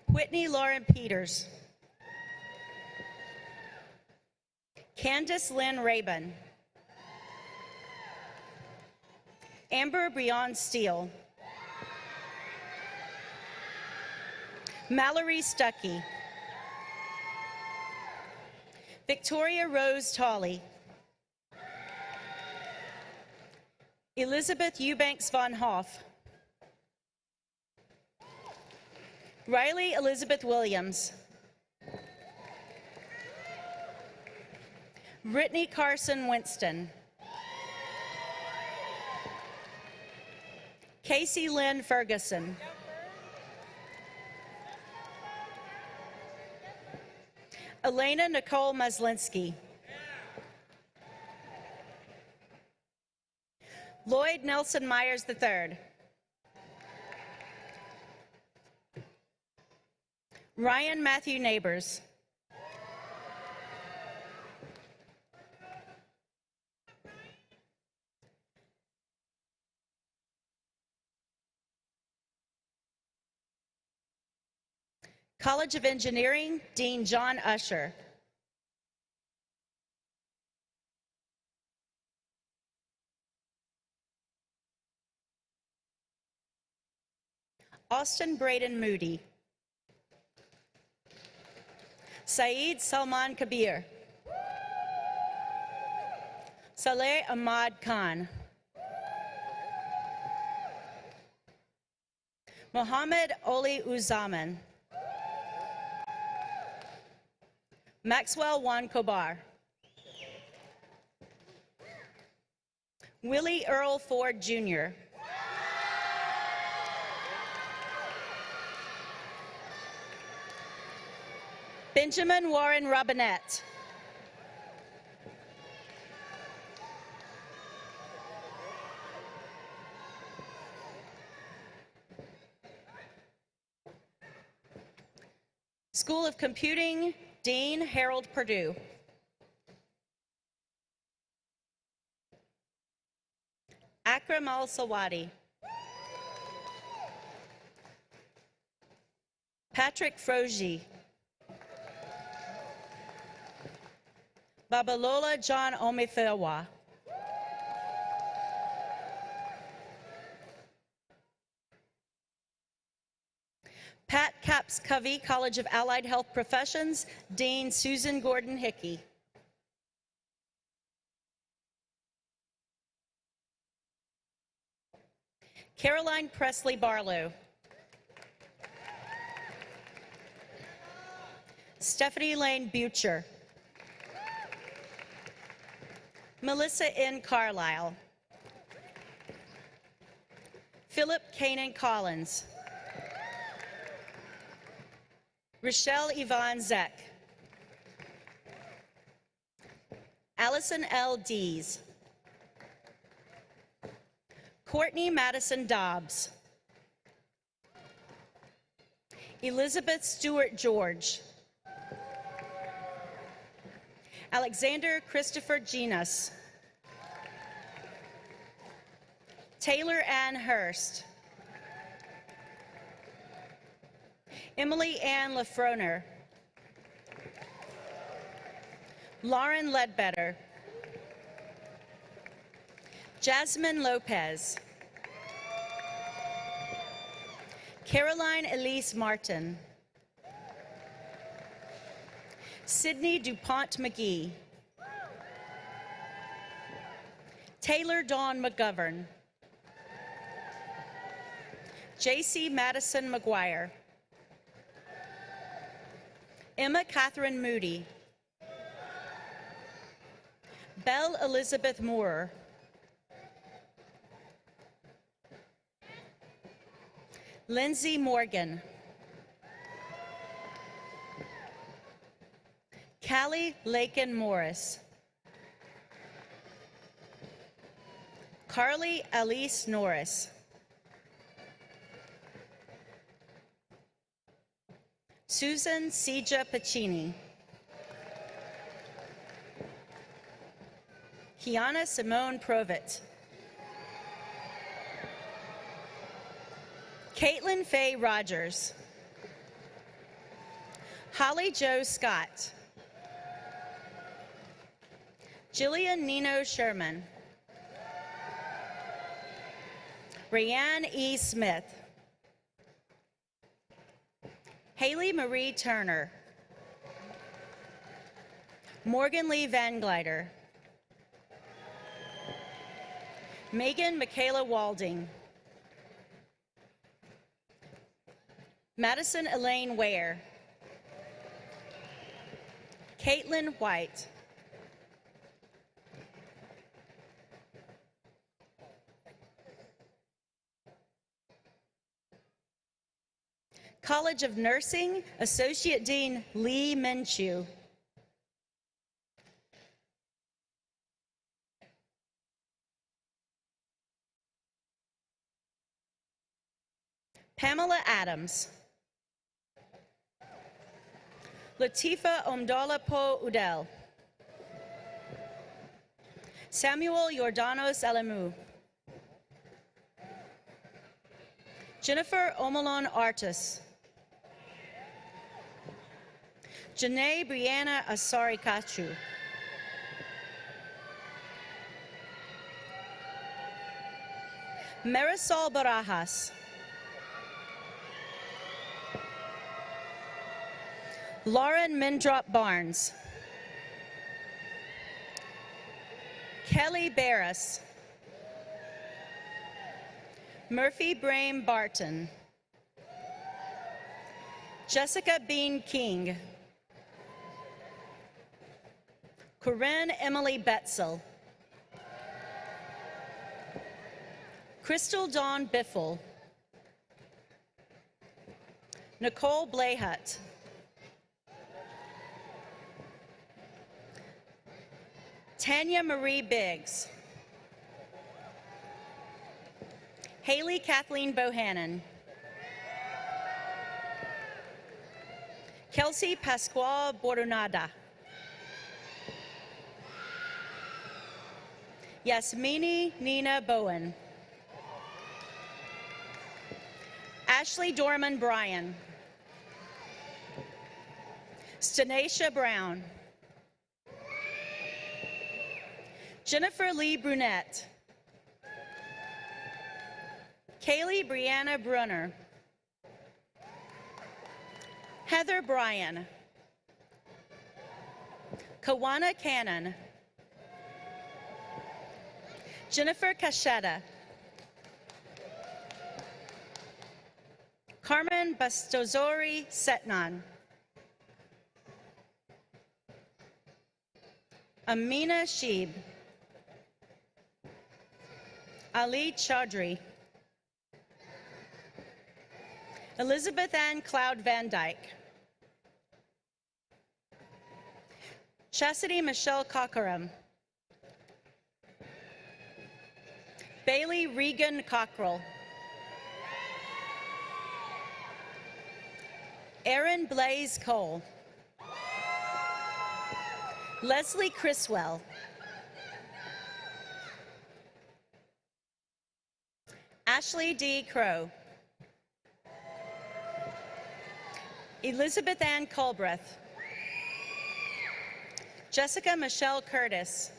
Whitney Lauren Peters. Candace Lynn Rabin. Amber Breon Steele. Mallory Stuckey. Victoria Rose Tolley. Elizabeth Eubanks von Hoff. Riley Elizabeth Williams. Brittany Carson Winston. Casey Lynn Ferguson. Elena Nicole Maslinsky. Lloyd Nelson Myers III. Ryan Matthew Neighbors. College of Engineering, Dean John Usher. Austin Braden Moody. Saeed Salman Kabir. Saleh Ahmad Khan. Mohammed Oli Uzaman. Maxwell Juan Kobar. Willie Earl Ford Jr. Benjamin Warren Robinette. School of Computing, Dean Harold Perdue. Akram Al-Sawadi. Patrick Frogie. Babalola John Omefewa. Pat Capps Covey, College of Allied Health Professions, Dean Susan Gordon Hickey. Caroline Presley Barlow. Stephanie Lane Butcher. Melissa N. Carlisle. Philip Kanan Collins. Rochelle Yvonne Zeck. Allison L. Dees. Courtney Madison Dobbs. Elizabeth Stewart George. Alexander Christopher Genus. Taylor Ann Hurst. Emily Ann Lafroner. Lauren Ledbetter. Jasmine Lopez. Caroline Elise Martin. Sydney DuPont McGee. Taylor Dawn McGovern. JC Madison McGuire. Emma Catherine Moody. Belle Elizabeth Moore. Lindsay Morgan. Callie Lakin Morris. Carly Alice Norris. Susan Sija Pacini. Kiana Simone Provett. Caitlin Faye Rogers. Holly Jo Scott. Jillian Nino Sherman. Rayanne E. Smith. Haley Marie Turner. Morgan Lee Van Glider. Megan Michaela Walding. Madison Elaine Ware. Caitlin White. College of Nursing, Associate Dean Lee Minchu. Pamela Adams. Latifa Omdolapo Udell. Samuel Yordanos Alamu. Jennifer Omalon Artis. Janae Brianna Asari Kachu. Marisol Barajas. Lauren Mindrop Barnes. Kelly Barris. Murphy Brame Barton. Jessica Bean King. Corinne Emily Betzel. Crystal Dawn Biffle. Nicole Blayhut. Tanya Marie Biggs. Haley Kathleen Bohannon. Kelsey Pascual Boronada. Yasmini Nina Bowen. Ashley Dorman Bryan. Stanisha Brown. Jennifer Lee Brunette. Kaylee Brianna Brunner. Heather Bryan. Kawana Cannon. Jennifer Cachetta. Carmen Bastozori Setnan. Amina Sheeb. Ali Chaudhry. Elizabeth Ann Cloud Van Dyke. Chastity Michelle Cockerham. Bailey Regan Cockrell. Aaron Blaze Cole. Leslie Criswell. Ashley D. Crow. Elizabeth Ann Culbreth. Jessica Michelle Curtis.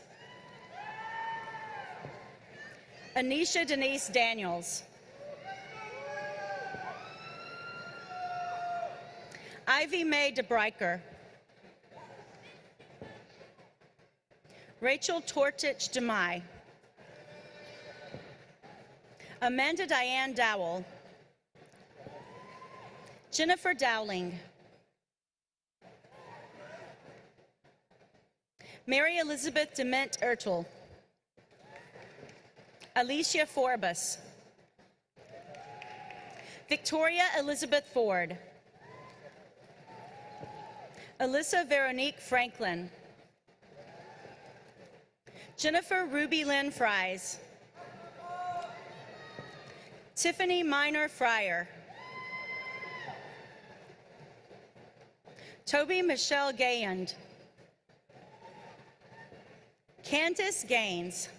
Anisha Denise Daniels. Ivy Mae DeBreiker. Rachel Tortich DeMai. Amanda Diane Dowell. Jennifer Dowling. Mary Elizabeth Dement Ertel. Alicia Forbus. Victoria Elizabeth Ford. Alyssa Veronique Franklin. Jennifer Ruby Lynn Fries. Tiffany Minor Fryer. Toby Michelle Gayand. Candace Gaines.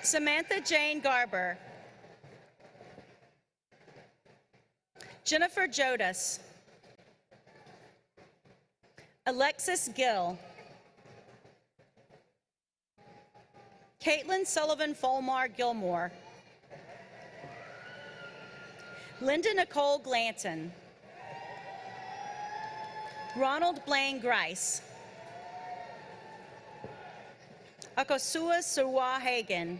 Samantha Jane Garber. Jennifer Jodas. Alexis Gill. Caitlin Sullivan Folmar Gilmore. Linda Nicole Glanton. Ronald Blaine Grice. Akosua Surwa Hagen.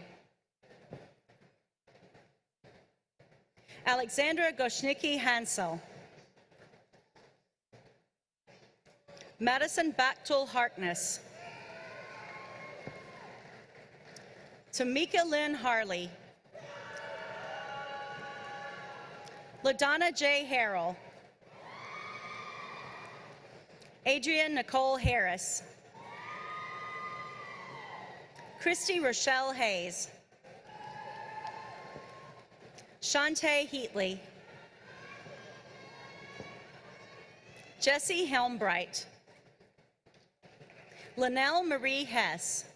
Alexandra Goshnicki Hansel. Madison Bachtel Harkness. Tamika Lynn Harley. LaDonna J. Harrell. Adrienne Nicole Harris. Christy Rochelle Hayes. Shantae Heatley. Jessie Helmbright. Linnell Marie Hess.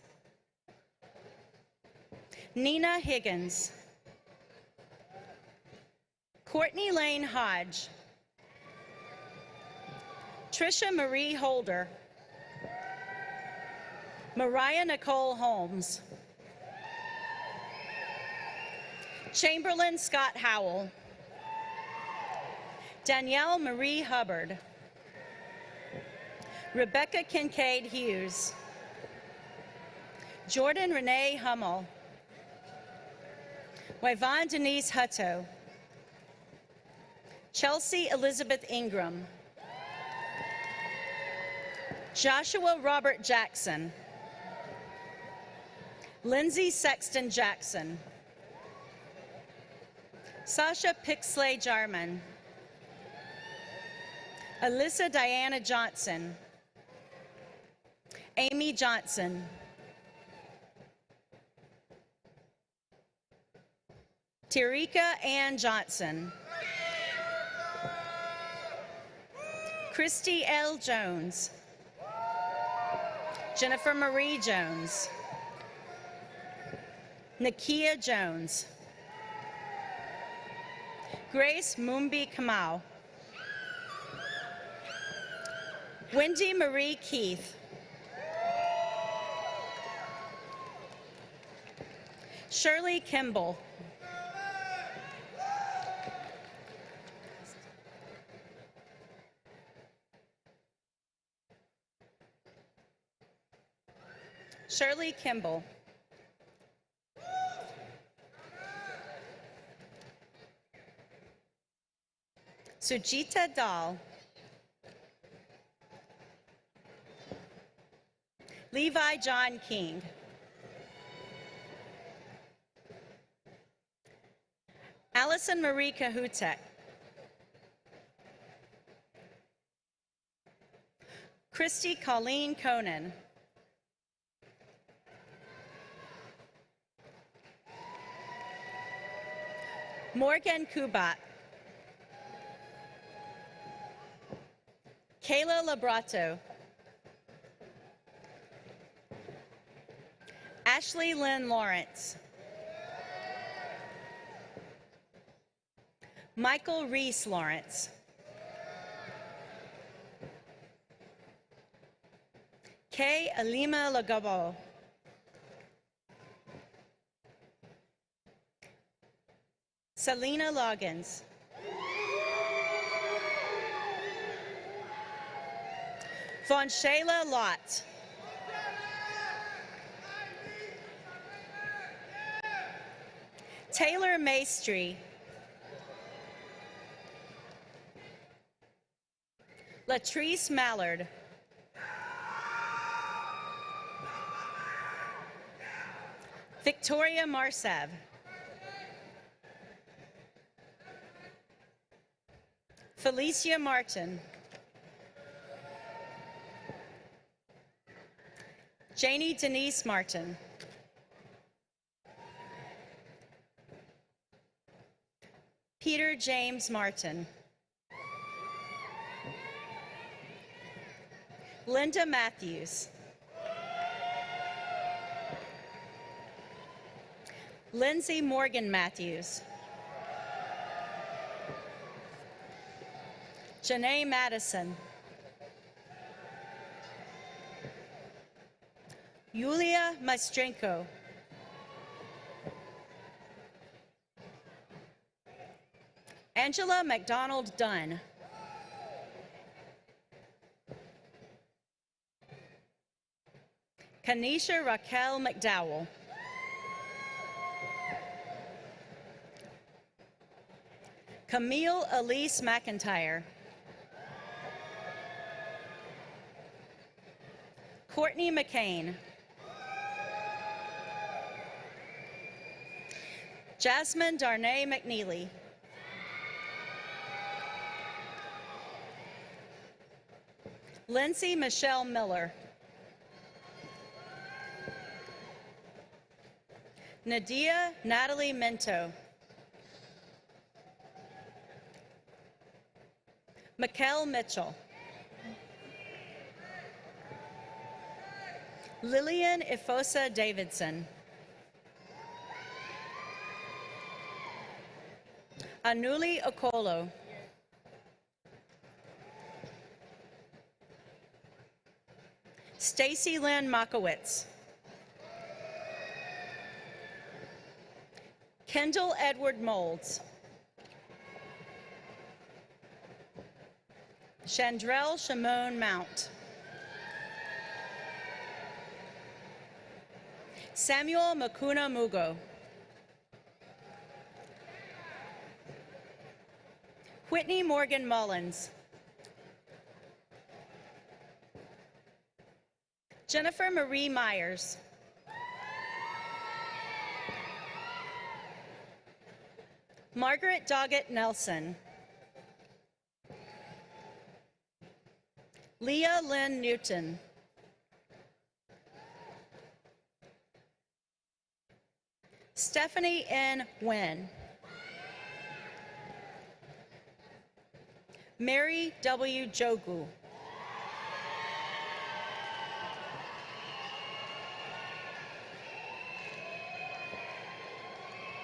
Nina Higgins. Courtney Lane Hodge. Trisha Marie Holder. Mariah Nicole Holmes. Chamberlain Scott Howell. Danielle Marie Hubbard. Rebecca Kincaid Hughes. Jordan Renee Hummel. Yvonne Denise Hutto. Chelsea Elizabeth Ingram. Joshua Robert Jackson. Lindsay Sexton Jackson. Sasha Pixley Jarman. Alyssa Diana Johnson. Amy Johnson. Tirika Ann Johnson. Christy L. Jones. Jennifer Marie Jones. Nakia Jones. Grace Mumbi Kamau. Wendy Marie Keith. Shirley Kimball. Shirley Kimball. Sujita Dal. Levi John King. Allison Marie Kahutek. Christy Colleen Conan. Morgan Kubat. Kayla Labrato. Ashley Lynn Lawrence. Michael Reese Lawrence. Kay Alima Lagabo. Selena Loggins. Von Shayla Lott. Taylor Maestri. Latrice Mallard. Victoria Marsev. Felicia Martin. Janie Denise Martin. Peter James Martin. Linda Matthews. Lindsay Morgan Matthews. Janae Madison. Yulia Maestrenko. Angela McDonald Dunn. Kanisha Raquel McDowell. Camille Elise McIntyre. Courtney McCain. Jasmine Darnay McNeely. Lindsay Michelle Miller. Nadia Natalie Minto. Mikkel Mitchell. Lillian Ifosa Davidson. Anuli Okolo. Stacy Lynn Makowitz. Kendall Edward Molds. Chandrell Shimon Mount. Samuel Makuna Mugo. Whitney Morgan Mullins. Jennifer Marie Myers. Margaret Doggett Nelson. Leah Lynn Newton. Stephanie N. Nguyen. Mary W. Jogu.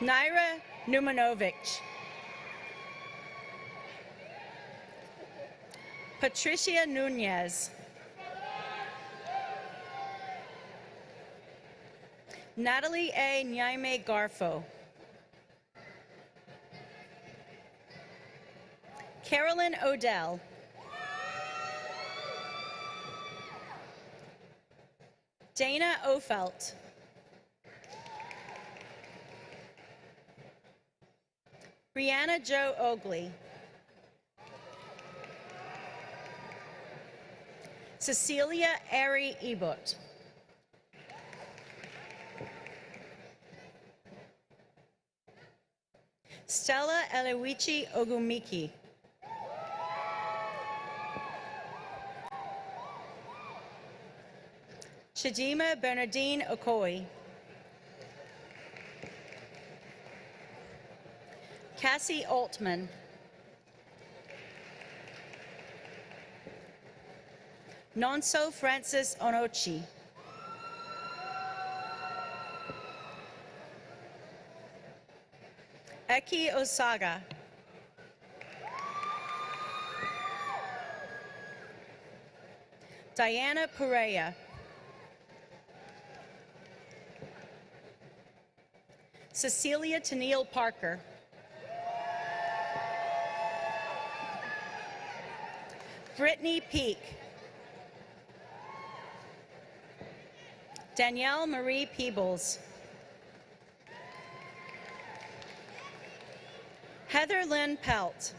Naira Numanovic. Patricia Nunez. Natalie A. Nyaime Garfo. Carolyn Odell. Dana Ofelt. Brianna Jo Ogley. Cecilia Ari Ebot. Stella Elewichi Ogumiki. Chidima Bernardine Okoye. Cassie Altman. Nonso Francis Onochi. Eki Osaga. Diana Pereira. Cecilia Tennille Parker. Brittany Peak. Danielle Marie Peebles. Heather Lynn Pelt.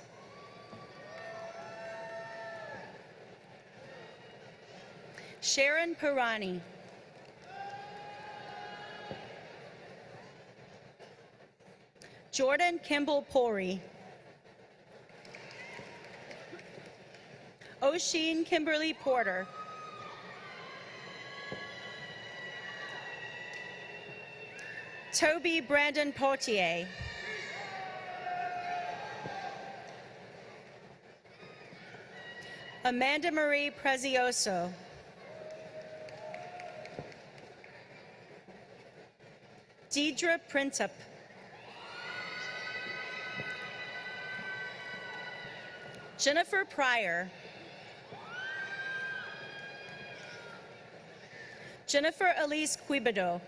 Sharon Pirani. Jordan Kimball Pori. Osheen Kimberly Porter. Toby Brandon Potier. Amanda Marie Prezioso. Deidre Princip. Jennifer Pryor. Jennifer Elise Quibido.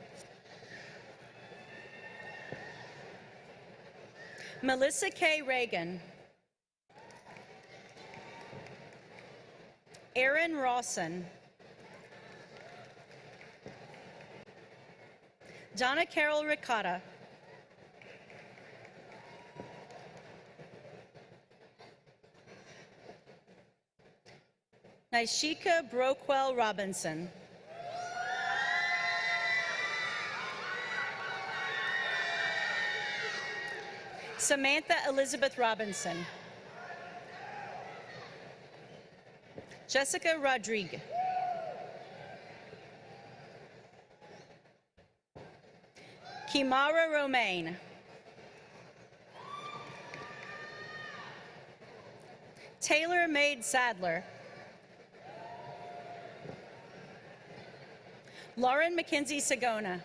Melissa K. Reagan. Erin Rawson. Donna Carol Ricotta. Nishika Broquell Robinson. Samantha Elizabeth Robinson. Jessica Rodriguez. Kimara Romaine. Taylor Maid Sadler. Lauren McKenzie Sagona.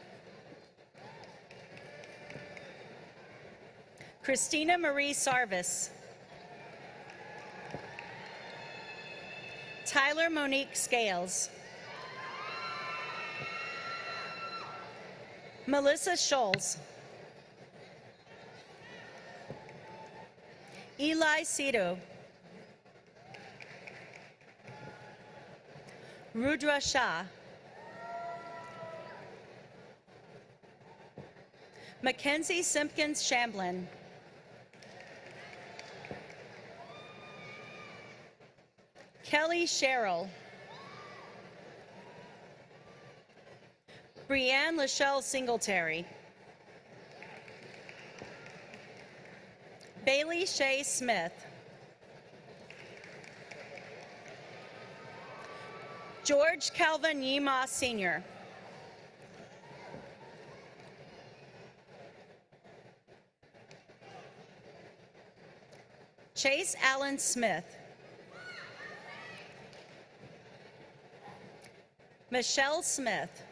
Christina Marie Sarvis. Tyler Monique Scales. Melissa Scholes. Eli Cito. Rudra Shah. Mackenzie Simpkins Shamblin. Kelly Sherrill. Brianne Lachelle Singletary. Bailey Shea Smith. George Calvin Yima Sr. Chase Allen Smith. Michelle Smith.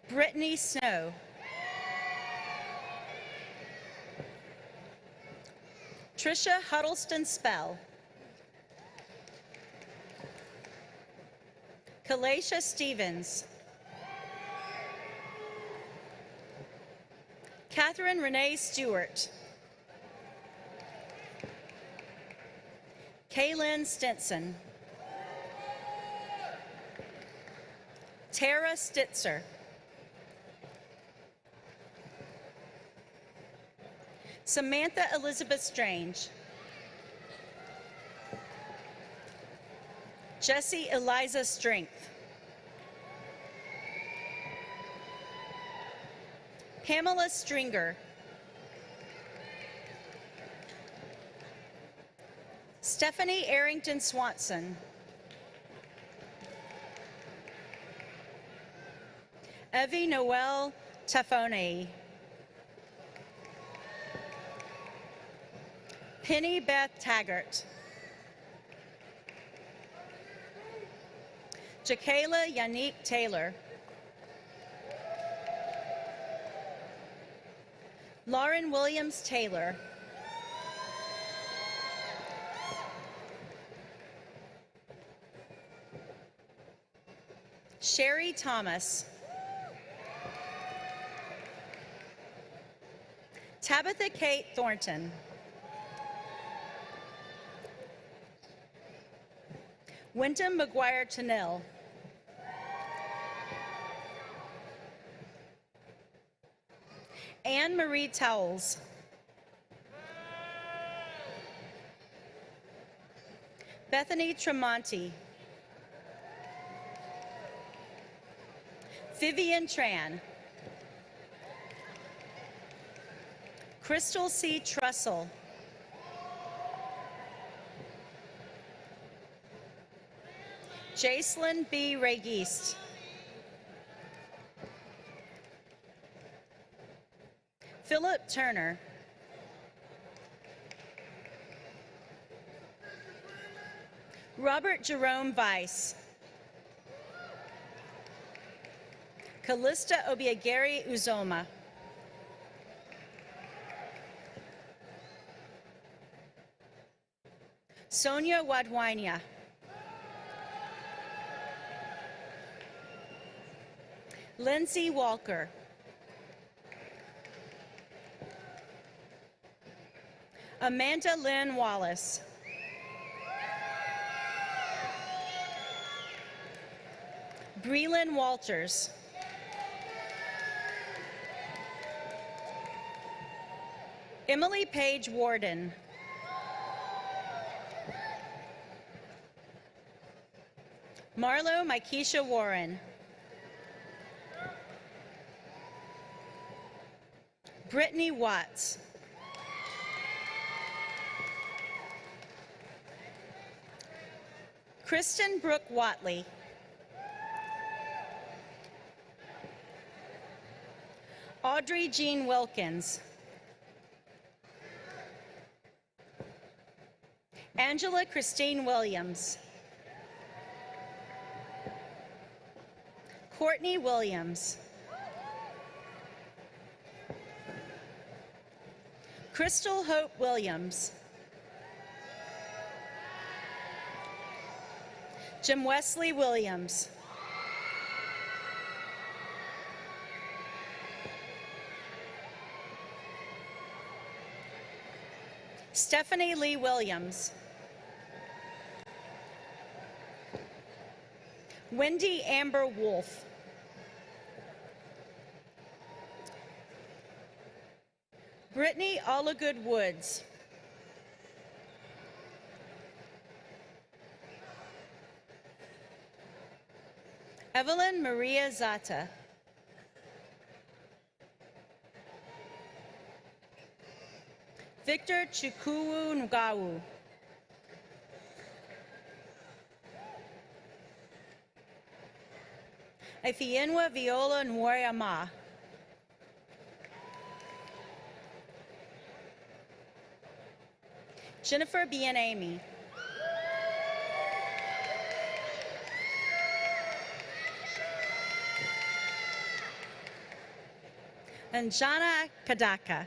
Brittany Snow. Trisha Huddleston Spell. Kalaisha Stevens. Catherine Renee Stewart. Kaylin Stinson. Tara Stitzer. Samantha Elizabeth Strange. Jessie Eliza Strength. Pamela Stringer. Stephanie Arrington Swanson. Evie Noel Tafone. Penny Beth Taggart. Jakayla Yannick Taylor. Lauren Williams Taylor. Sherry Thomas. Tabitha Kate Thornton. Wyndham McGuire Tennell. Anne Marie Towles. Bethany Tremonti. Vivian Tran. Crystal C. Trussell. Jacelyn B. Regist. Philip Turner. Robert Jerome Weiss. Callista Obiageri Uzoma. Sonia Wadwania. Lindsay Walker. Amanda Lynn Wallace. Breland Walters. Emily Page Warden. Marlo Mikesha Warren. Brittany Watts. Kristen Brooke Watley. Audrey Jean Wilkins. Angela Christine Williams. Courtney Williams. Crystal Hope Williams. Jim Wesley Williams. Stephanie Lee Williams. Wendy Amber Wolf. Brittany Allagood Woods. Evelyn Maria Zata. Victor Chukwuwu Ngawu. Ifienwa Viola Nwariama. Jennifer Bienami. Anjana Kadaka.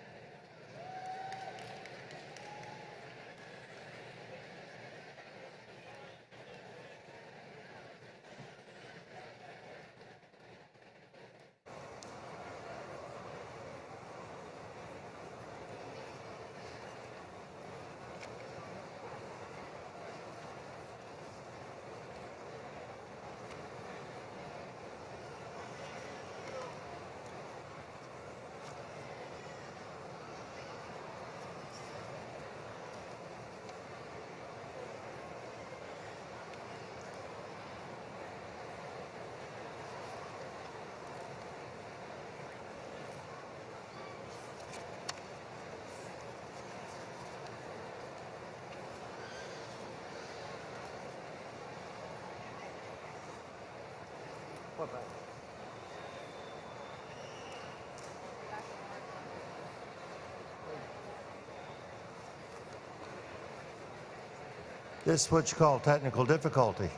This is what you call technical difficulty.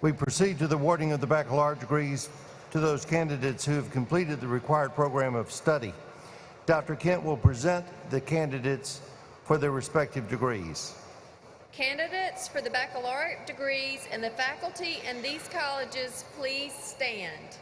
We proceed to the awarding of the baccalaureate degrees to those candidates who have completed the required program of study. Dr. Kent will present the candidates for their respective degrees. Candidates for the baccalaureate degrees and the faculty in these colleges, please stand.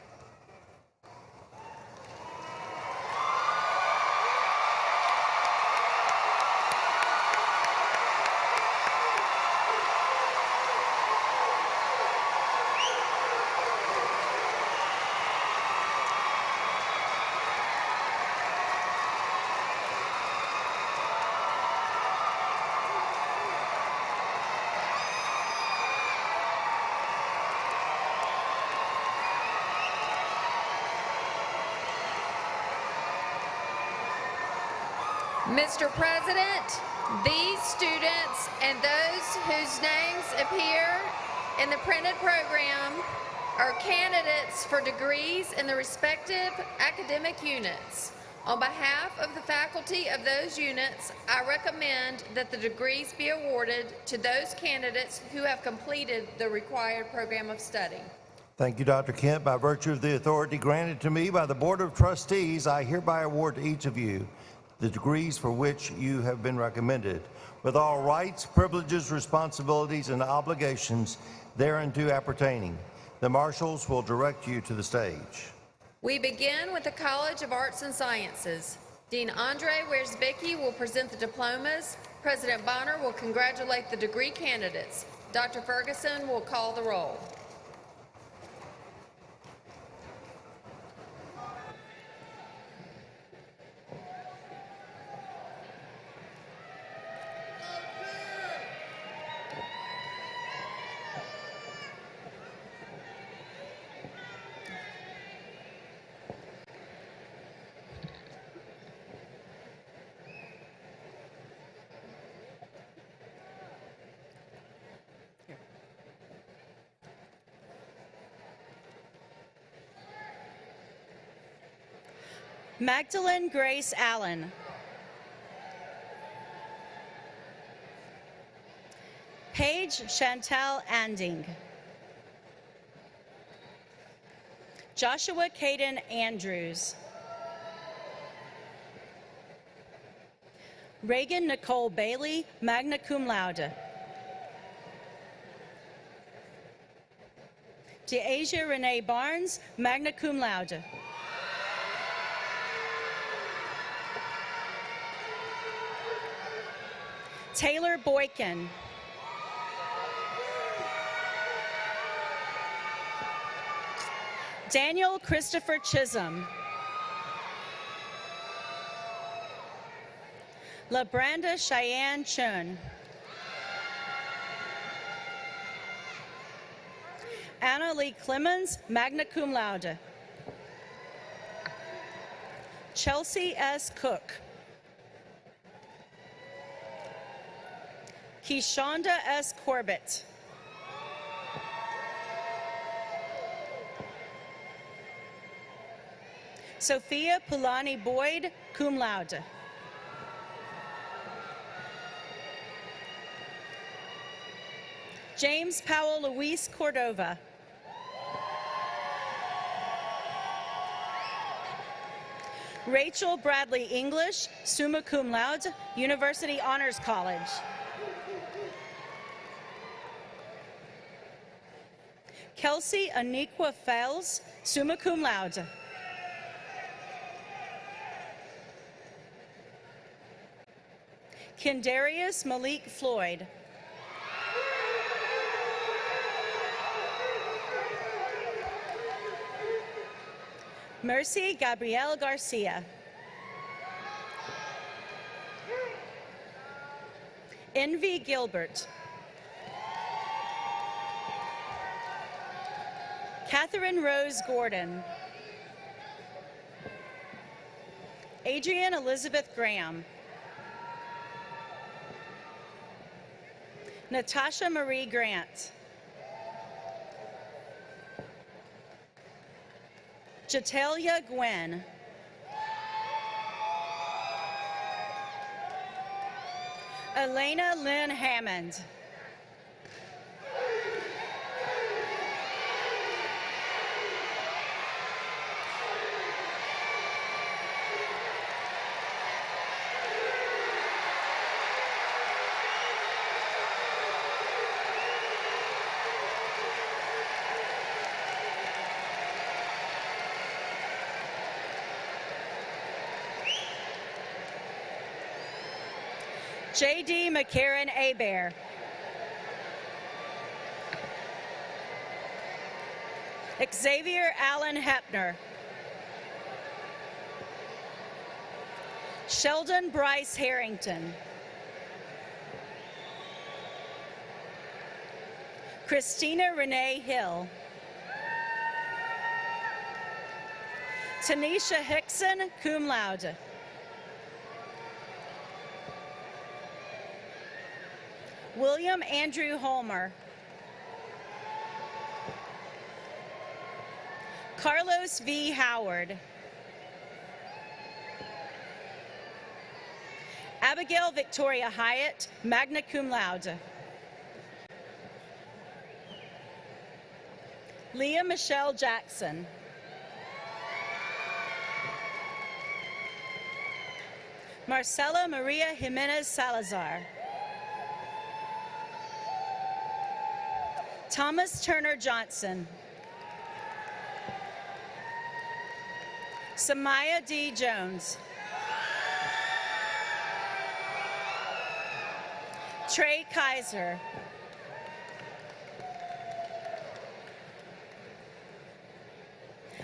Mr. President, these students and those whose names appear in the printed program are candidates for degrees in the respective academic units. On behalf of the faculty of those units, I recommend that the degrees be awarded to those candidates who have completed the required program of study. Thank you, Dr. Kent. By virtue of the authority granted to me by the Board of Trustees, I hereby award to each of you the degrees for which you have been recommended, with all rights, privileges, responsibilities, and obligations thereunto appertaining. The marshals will direct you to the stage. We begin with the College of Arts and Sciences. Dean Andre Wierzbicki will present the diplomas. President Bonner will congratulate the degree candidates. Dr. Ferguson will call the roll. Magdalene Grace Allen. Paige Chantal Anding. Joshua Caden Andrews. Reagan Nicole Bailey, magna cum laude. DeAsia Renee Barnes, magna cum laude. Taylor Boykin. Daniel Christopher Chisholm. LaBranda Cheyenne Chun. Anna Lee Clemens, magna cum laude. Chelsea S. Cook. Keshonda S. Corbett. Sophia Pulani Boyd, cum laude. James Powell Luis Cordova. Rachel Bradley English, summa cum laude, University Honors College. Kelsey Aniqua Fels, summa cum laude. Kendarius Malik Floyd. Mercy Gabrielle Garcia. Envy Gilbert. Catherine Rose Gordon. Adrienne Elizabeth Graham. Natasha Marie Grant. Jatelia Gwen. Elena Lynn Hammond. J.D. McCarran Abear. Xavier Allen Hepner. Sheldon Bryce Harrington. Christina Renee Hill. Tanisha Hickson, cum laude. William Andrew Holmer. Carlos V. Howard. Abigail Victoria Hyatt, magna cum laude. Leah Michelle Jackson. Marcela Maria Jimenez Salazar. Thomas Turner Johnson. Samaya D. Jones. Trey Kaiser.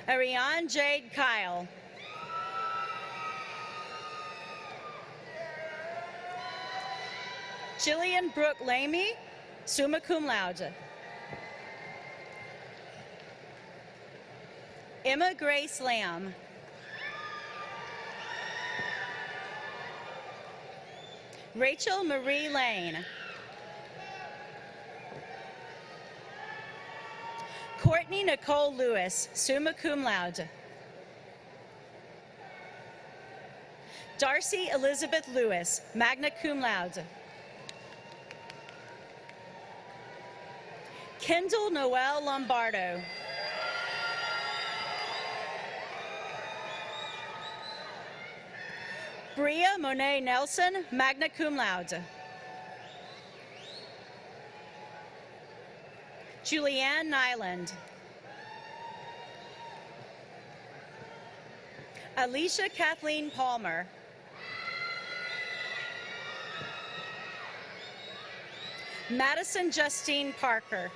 Ariane Jade Kyle. Jillian Brooke Lamy, summa cum laude. Emma Grace Lamb. Rachel Marie Lane. Courtney Nicole Lewis, summa cum laude. Darcy Elizabeth Lewis, magna cum laude. Kendall Noel Lombardo. Bria Monet Nelson, magna cum laude. Julianne Nyland. Alicia Kathleen Palmer. Madison Justine Parker.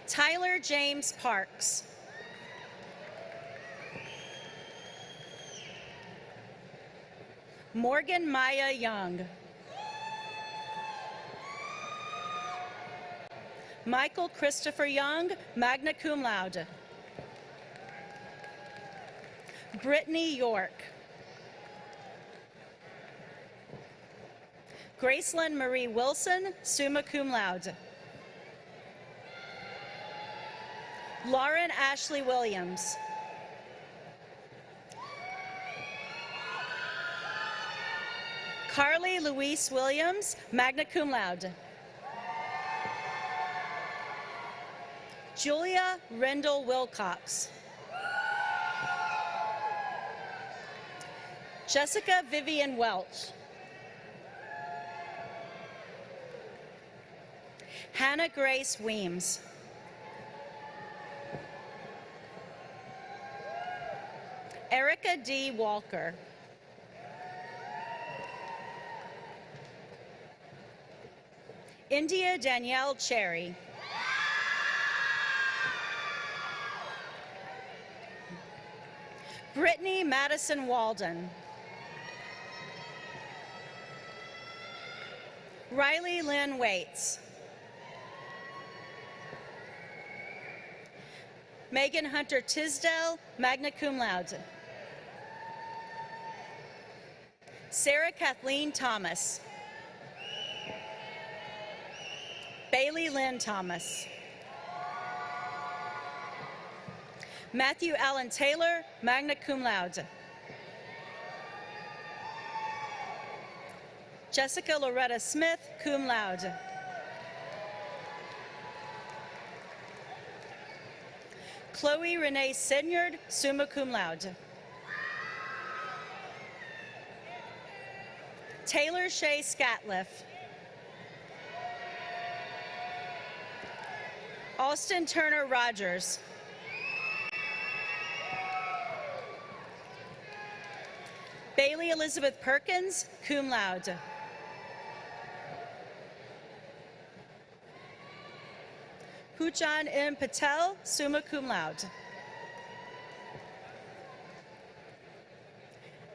Tyler James Parks. Morgan Maya Young. Michael Christopher Young, magna cum laude. Brittany York. Gracelyn Marie Wilson, summa cum laude. Lauren Ashley Williams. Carly Louise Williams, magna cum laude. Julia Rendell Wilcox. Jessica Vivian Welch. Hannah Grace Weems. Erica D. Walker. India Danielle Cherry. Brittany Madison Walden. Riley Lynn Waits. Megan Hunter Tisdale, magna cum laude. Sarah Kathleen Thomas. Bailey Lynn Thomas. Matthew Allen Taylor, magna cum laude. Jessica Loretta Smith, cum laude. Chloe Renee Sinyard, summa cum laude. Taylor Shea Scatliff. Austin Turner Rogers. Bailey Elizabeth Perkins, cum laude. Puchan M. Patel, summa cum laude.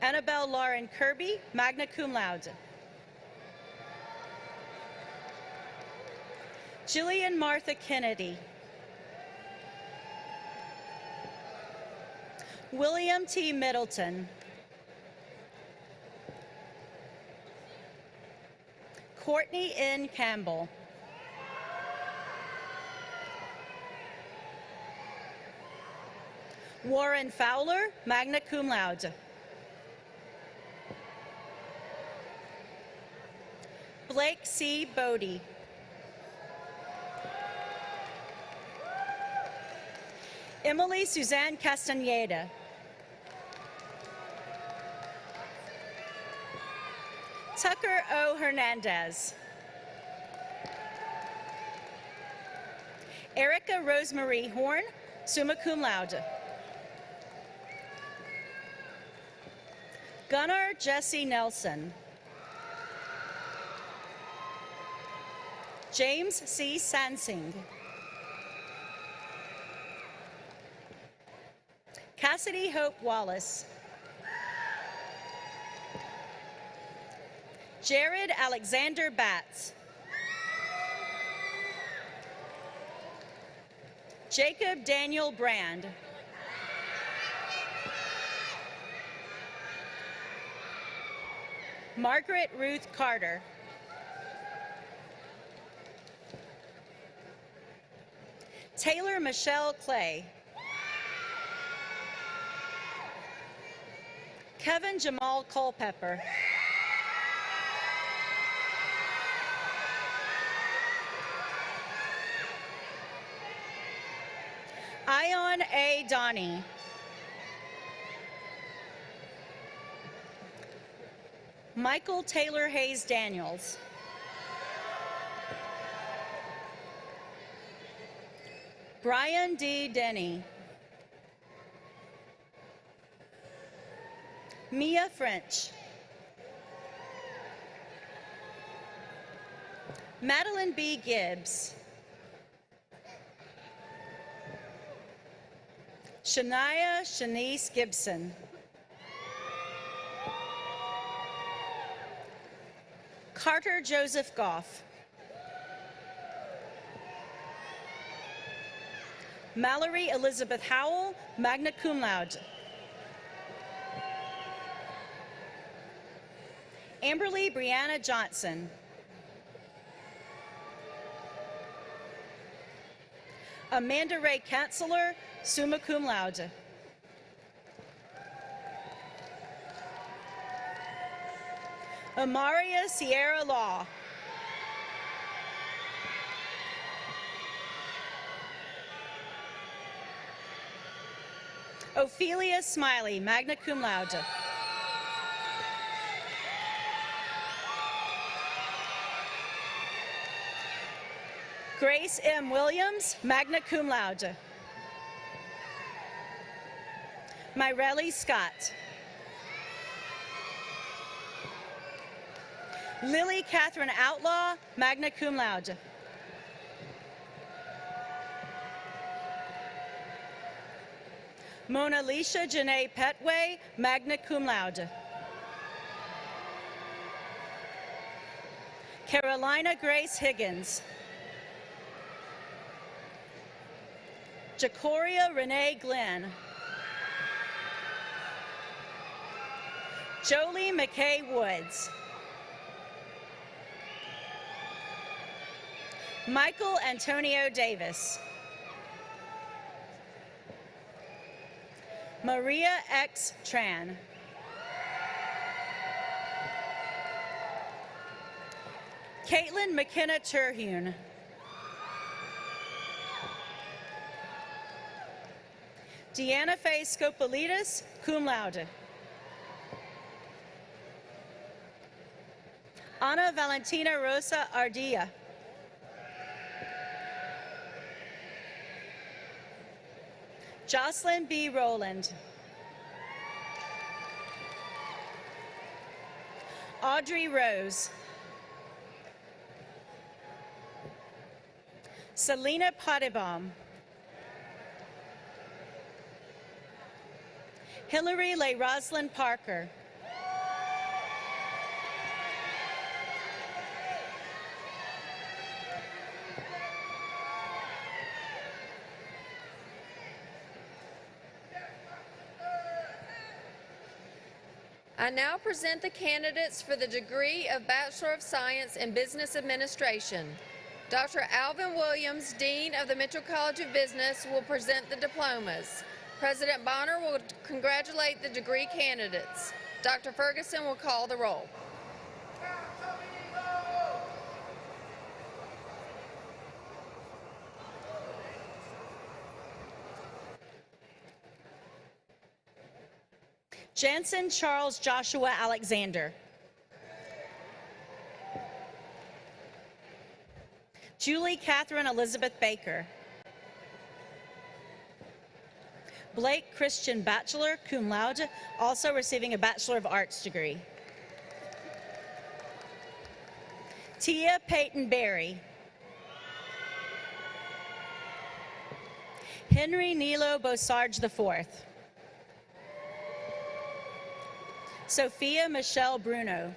Annabelle Lauren Kirby, magna cum laude. Jillian Martha Kennedy. William T. Middleton. Courtney N. Campbell. Warren Fowler, magna cum laude. Blake C. Bodie. Emily Suzanne Castaneda. Tucker O. Hernandez. Erica Rosemarie Horn, summa cum laude. Gunnar Jesse Nelson. James C. Sansing. Cassidy Hope Wallace. Jared Alexander Batts. Jacob Daniel Brand. Margaret Ruth Carter. Taylor Michelle Clay. Kevin Jamal Culpepper. Ion A. Donnie. Michael Taylor Hayes Daniels. Brian D. Denny. Mia French. Madeline B. Gibbs. Shania Shanice Gibson. Carter Joseph Goff. Mallory Elizabeth Howell, magna cum laude. Amberly Brianna Johnson. Amanda Ray Kanzler, summa cum laude. Amaria Sierra Law. Ophelia Smiley, magna cum laude. Grace M. Williams, magna cum laude. Myrelli Scott. Lily Catherine Outlaw, magna cum laude. Mona Lisa Janae Petway, magna cum laude. Carolina Grace Higgins. Jacoria Renee Glenn. Jolie McKay Woods. Michael Antonio Davis. Maria X. Tran. Caitlin McKenna Terhune. Deanna Faye Scopolitis, cum laude. Ana Valentina Rosa Ardilla. Jocelyn B. Rowland. Audrey Rose. Selena Pottebaum. Hillary Leigh Roslyn Parker. I now present the candidates for the degree of Bachelor of Science in Business Administration. Dr. Alvin Williams, Dean of the Mitchell College of Business, will present the diplomas. President Bonner will congratulate the degree candidates. Dr. Ferguson will call the roll. Jansen Charles Joshua Alexander. Julie Catherine Elizabeth Baker. Blake Christian Bachelor, cum laude, also receiving a Bachelor of Arts degree. Tia Peyton Berry. Henry Nilo Bosarge IV. Sophia Michelle Bruno.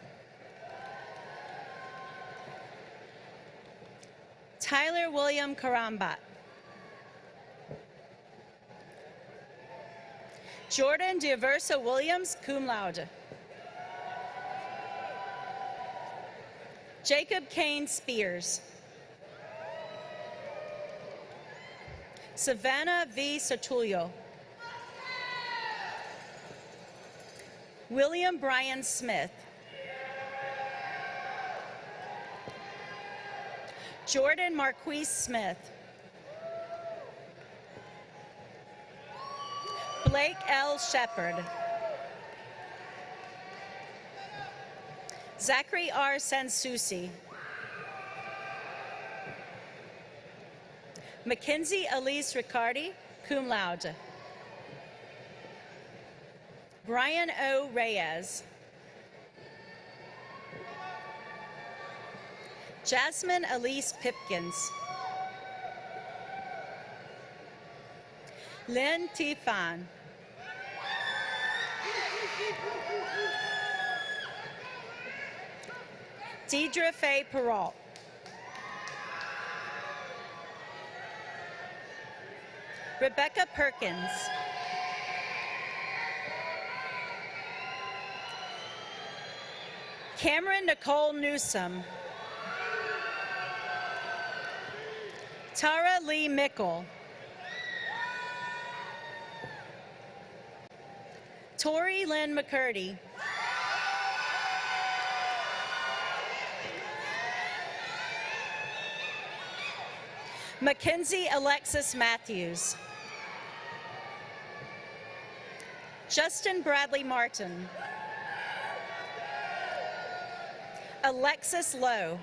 Tyler William Karambat. Jordan Diversa Williams, cum laude. Jacob Kane Spears. Savannah V. Sotulio. William Bryan Smith. Jordan Marquise Smith. Blake L. Shepard. Zachary R. Sansusi. Mackenzie Elise Riccardi, cum laude. Brian O. Reyes. Jasmine Elise Pipkins. Lynn T. Fan. Deidre Faye Peralt. Rebecca Perkins. Cameron Nicole Newsom. Tara Lee Mickle. Tori Lynn McCurdy. Mackenzie Alexis Matthews. Justin Bradley Martin. Alexis Lowe.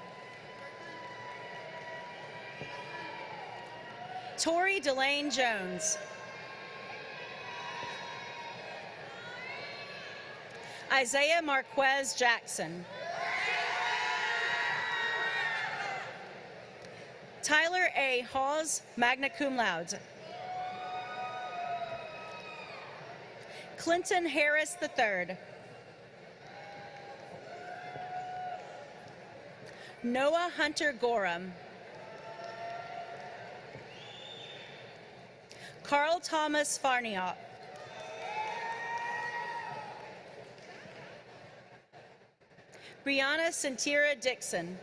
Tori Delane Jones. Isaiah Marquez Jackson. Tyler A. Hawes, magna cum laude. Clinton Harris III. Noah Hunter Gorham. Carl Thomas Farniok. Brianna Santira Dixon.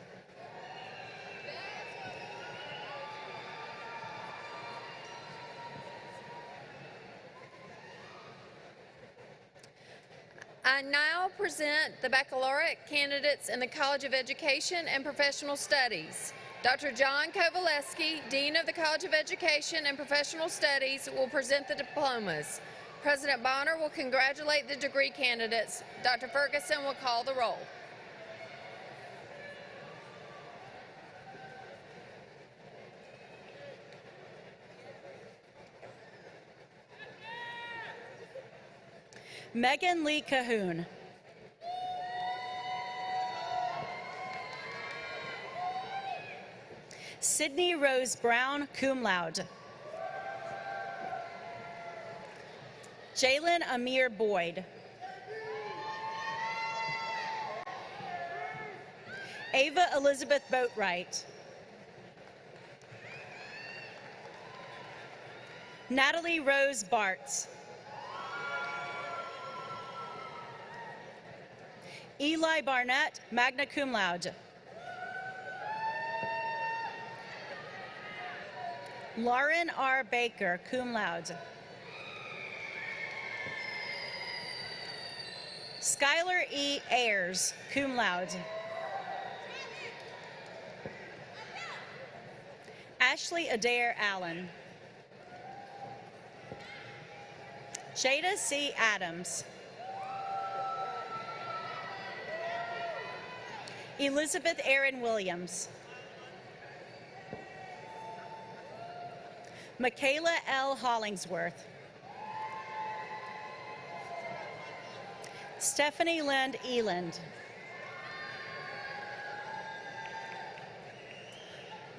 I now present the baccalaureate candidates in the College of Education and Professional Studies. Dr. John Kovaleski, Dean of the College of Education and Professional Studies, will present the diplomas. President Bonner will congratulate the degree candidates. Dr. Ferguson will call the roll. Megan Lee Cahoon. Sydney Rose Brown, cum laude. Jalen Amir Boyd. Ava Elizabeth Boatwright. Natalie Rose Bartz. Eli Barnett, magna cum laude. Lauren R. Baker, cum laude. Skylar E. Ayers, cum laude. Ashley Adair Allen. Jada C. Adams. Elizabeth Erin Williams. Michaela L. Hollingsworth. Stephanie Lind Eland.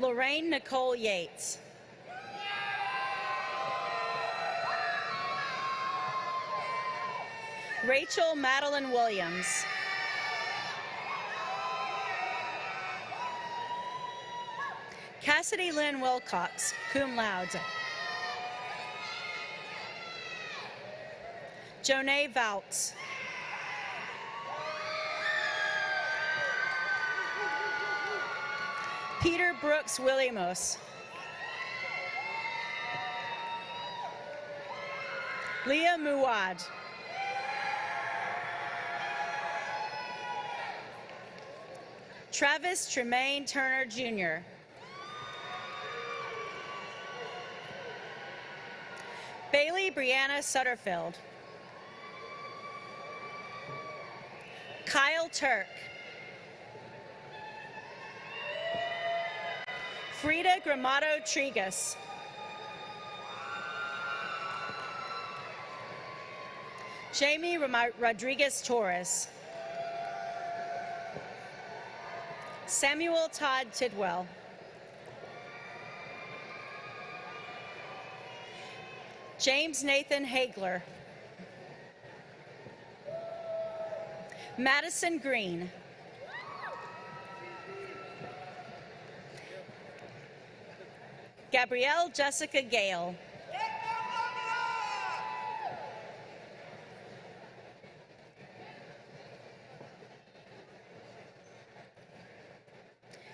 Lorraine Nicole Yates. Rachel Madeline Williams. Cassidy Lynn Wilcox, cum laude. Jonay Vouts. Peter Brooks Williamos. Leah Muad. Travis Tremaine Turner Jr. Bailey Brianna Sutterfield. Kyle Turk. Frida Gramado Trigas. Jamie Rodriguez Torres. Samuel Todd Tidwell. James Nathan Hagler. Madison Green. Gabrielle Jessica Gale.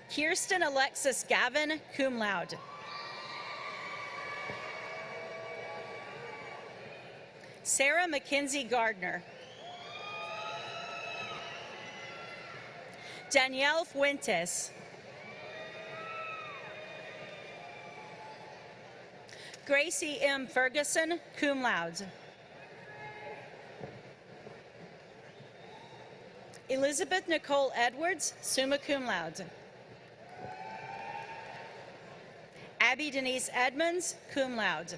Kirsten Alexis Gavin, cum laude. Sarah Mackenzie Gardner. Danielle Fuentes. Gracie M. Ferguson, cum laude. Elizabeth Nicole Edwards, summa cum laude. Abby Denise Edmonds, cum laude.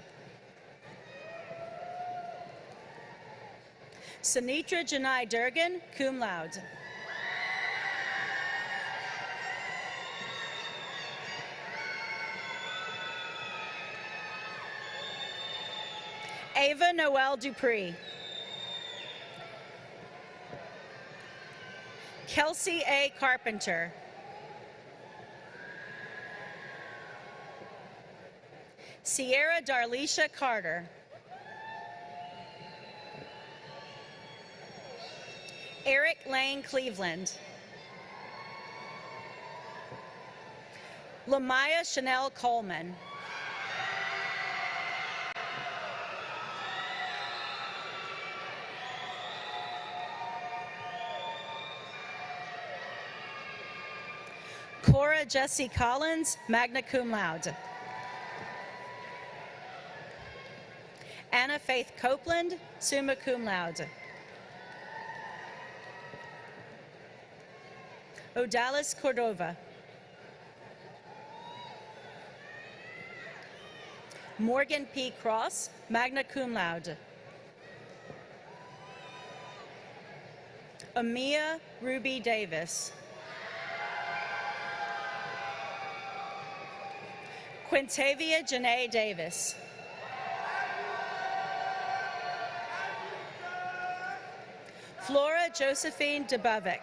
Sanitra Janai Durgan, cum laude. Ava Noel Dupree. Kelsey A. Carpenter. Sierra Darlisha Carter. Eric Lane Cleveland. Lamaya Chanel Coleman. Cora Jessie Collins, magna cum laude. Anna Faith Copeland, summa cum laude. Odalis Cordova. Morgan P. Cross, magna cum laude. Amia Ruby Davis. Quintavia Janae Davis. Flora Josephine DeBovic.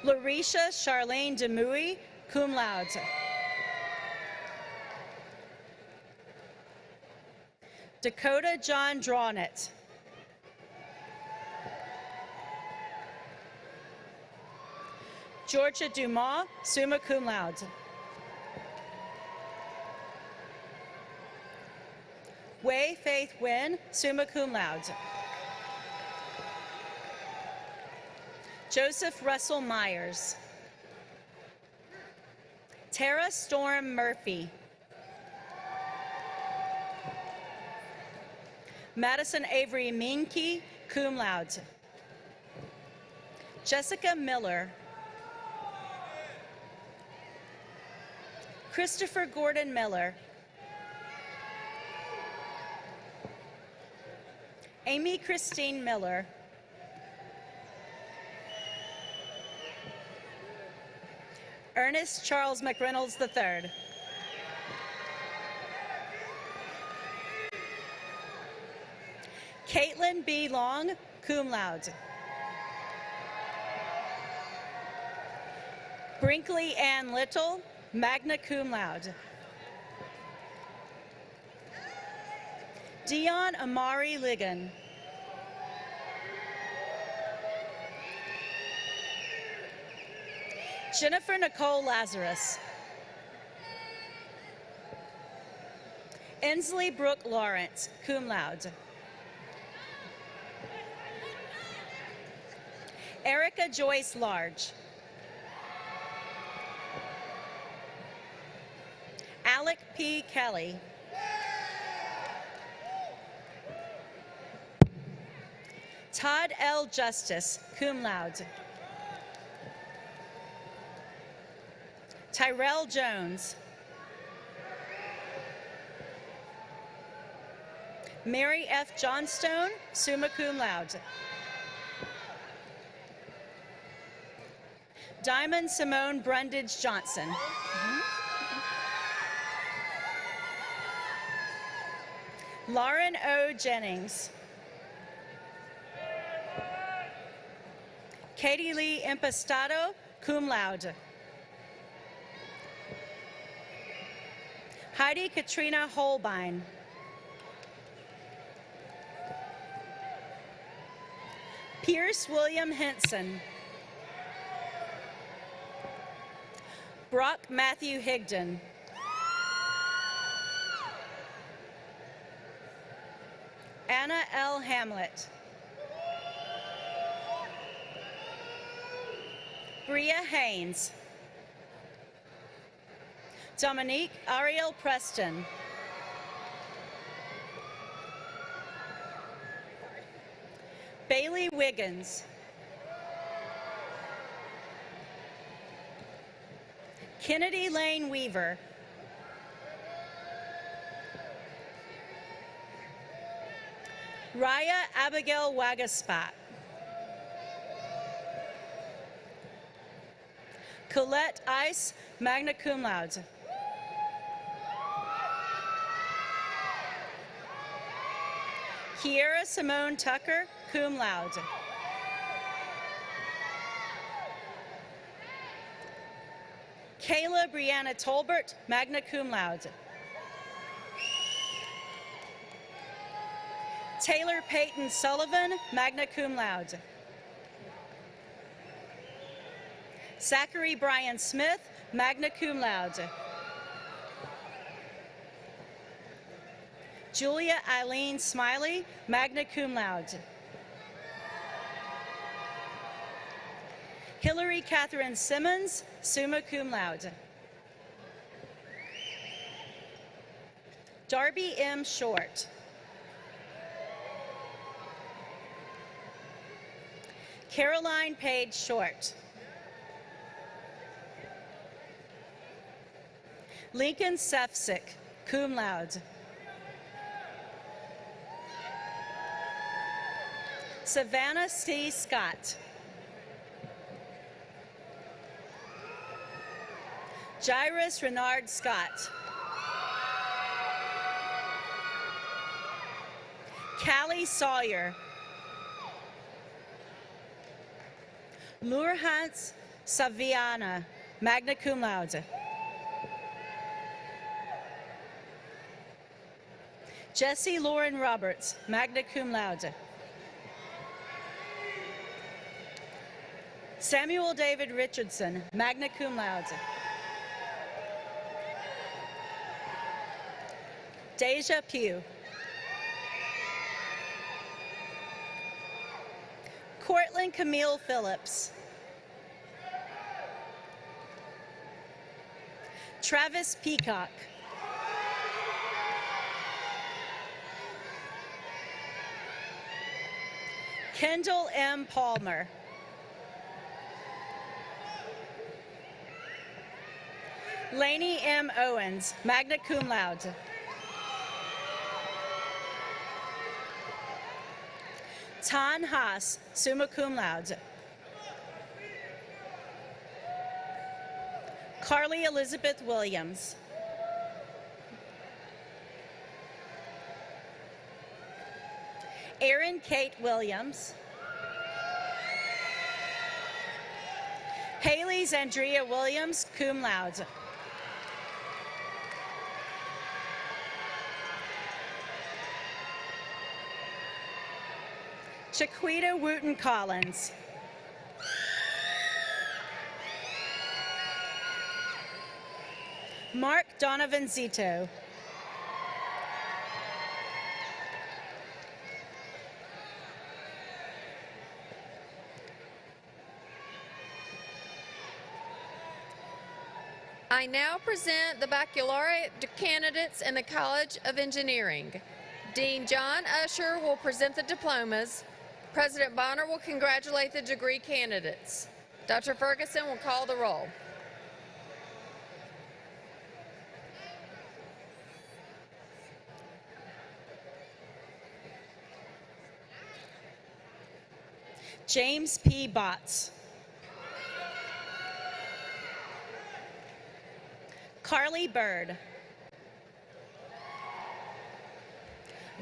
Larisha Charlene Demouy, cum laude. Dakota John Drawnett. Georgia Dumas, summa cum laude. Wei Faith Wynn, summa cum laude. Joseph Russell Myers. Tara Storm Murphy. Madison Avery Minke, cum laude. Jessica Miller. Christopher Gordon Miller. Amy Christine Miller. Ernest Charles McReynolds III. Caitlin B. Long, cum laude. Brinkley Ann Little, magna cum laude. Dion Amari Ligon. Jennifer Nicole Lazarus. Ensley Brooke Lawrence, cum laude. Erica Joyce Large. Alec P. Kelly. Todd L. Justice, cum laude. Tyrell Jones. Mary F. Johnstone, summa cum laude. Diamond Simone Brundage Johnson. Lauren O. Jennings. Katie Lee Impostado, cum laude. Heidi Katrina Holbein. Pierce William Henson. Brock Matthew Higdon. Anna L. Hamlet. Bria Haynes. Dominique Ariel Preston. Bailey Wiggins. Kennedy Lane Weaver. Raya Abigail Wagaspat. Colette Ice, magna cum laude. Kiera Simone Tucker, cum laude. Kayla Brianna Tolbert, magna cum laude. Taylor Peyton Sullivan, magna cum laude. Zachary Brian Smith, magna cum laude. Julia Eileen Smiley, magna cum laude. Hillary Catherine Simmons, summa cum laude. Darby M. Short. Caroline Page Short. Lincoln Sefcik, cum laude. Savannah C. Scott. Jairus Renard Scott. Callie Sawyer. Lurhans Saviana, magna cum laude. Jesse Lauren Roberts, magna cum laude. Samuel David Richardson, magna cum laude. Deja Pugh. Cortland Camille Phillips. Travis Peacock. Kendall M. Palmer. Lainey M. Owens, magna cum laude. Tan Haas, summa cum laude. Carly Elizabeth Williams. Erin Kate Williams. Haley Zandria Williams, cum laude. Shaquita Wooten Collins. Mark Donovan Zito. I now present the baccalaureate candidates in the College of Engineering. Dean John Usher will present the diplomas. President Bonner will congratulate the degree candidates. Dr. Ferguson will call the roll. James P. Botts. Carly Bird.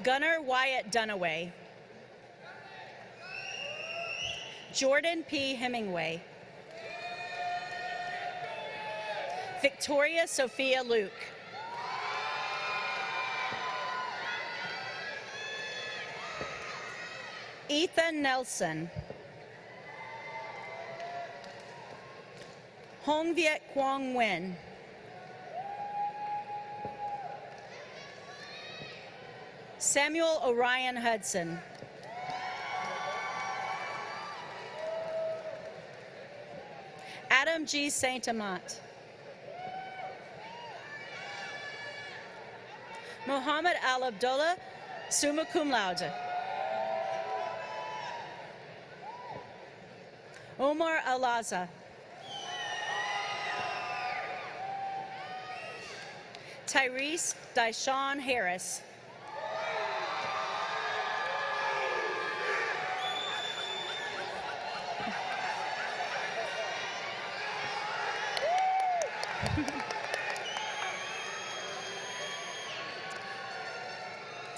Gunnar Wyatt Dunaway. Jordan P. Hemingway. Victoria Sophia Luke. Ethan Nelson. Hong Viet Quang Nguyen. Samuel Orion Hudson. Adam G. Saint-Amant. Muhammad Al-Abdullah, summa cum laude. Omar Alaza. Tyrese Dyshawn Harris.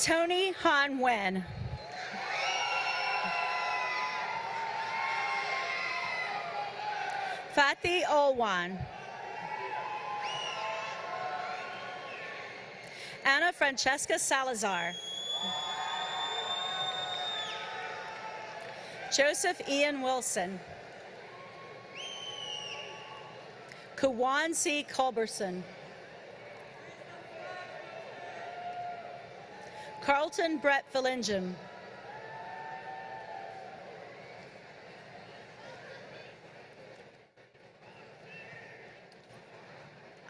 Tony Han Wen. Fatih Olwan. Anna Francesca Salazar. Joseph Ian Wilson. Kawan C. Culberson. Carlton Brett Philingem.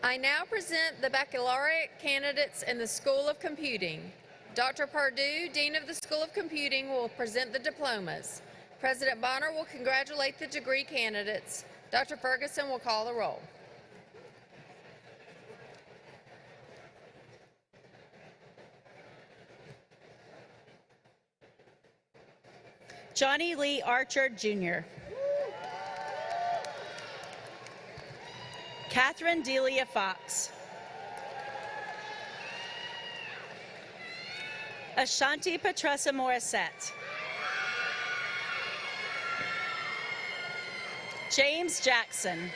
I now present the baccalaureate candidates in the School of Computing. Dr. Pardue, Dean of the School of Computing, will present the diplomas. President Bonner will congratulate the degree candidates. Dr. Ferguson will call the roll. Johnny Lee Archer, Jr. Catherine Delia Fox. Ashanti Petressa Morissette. James Jackson.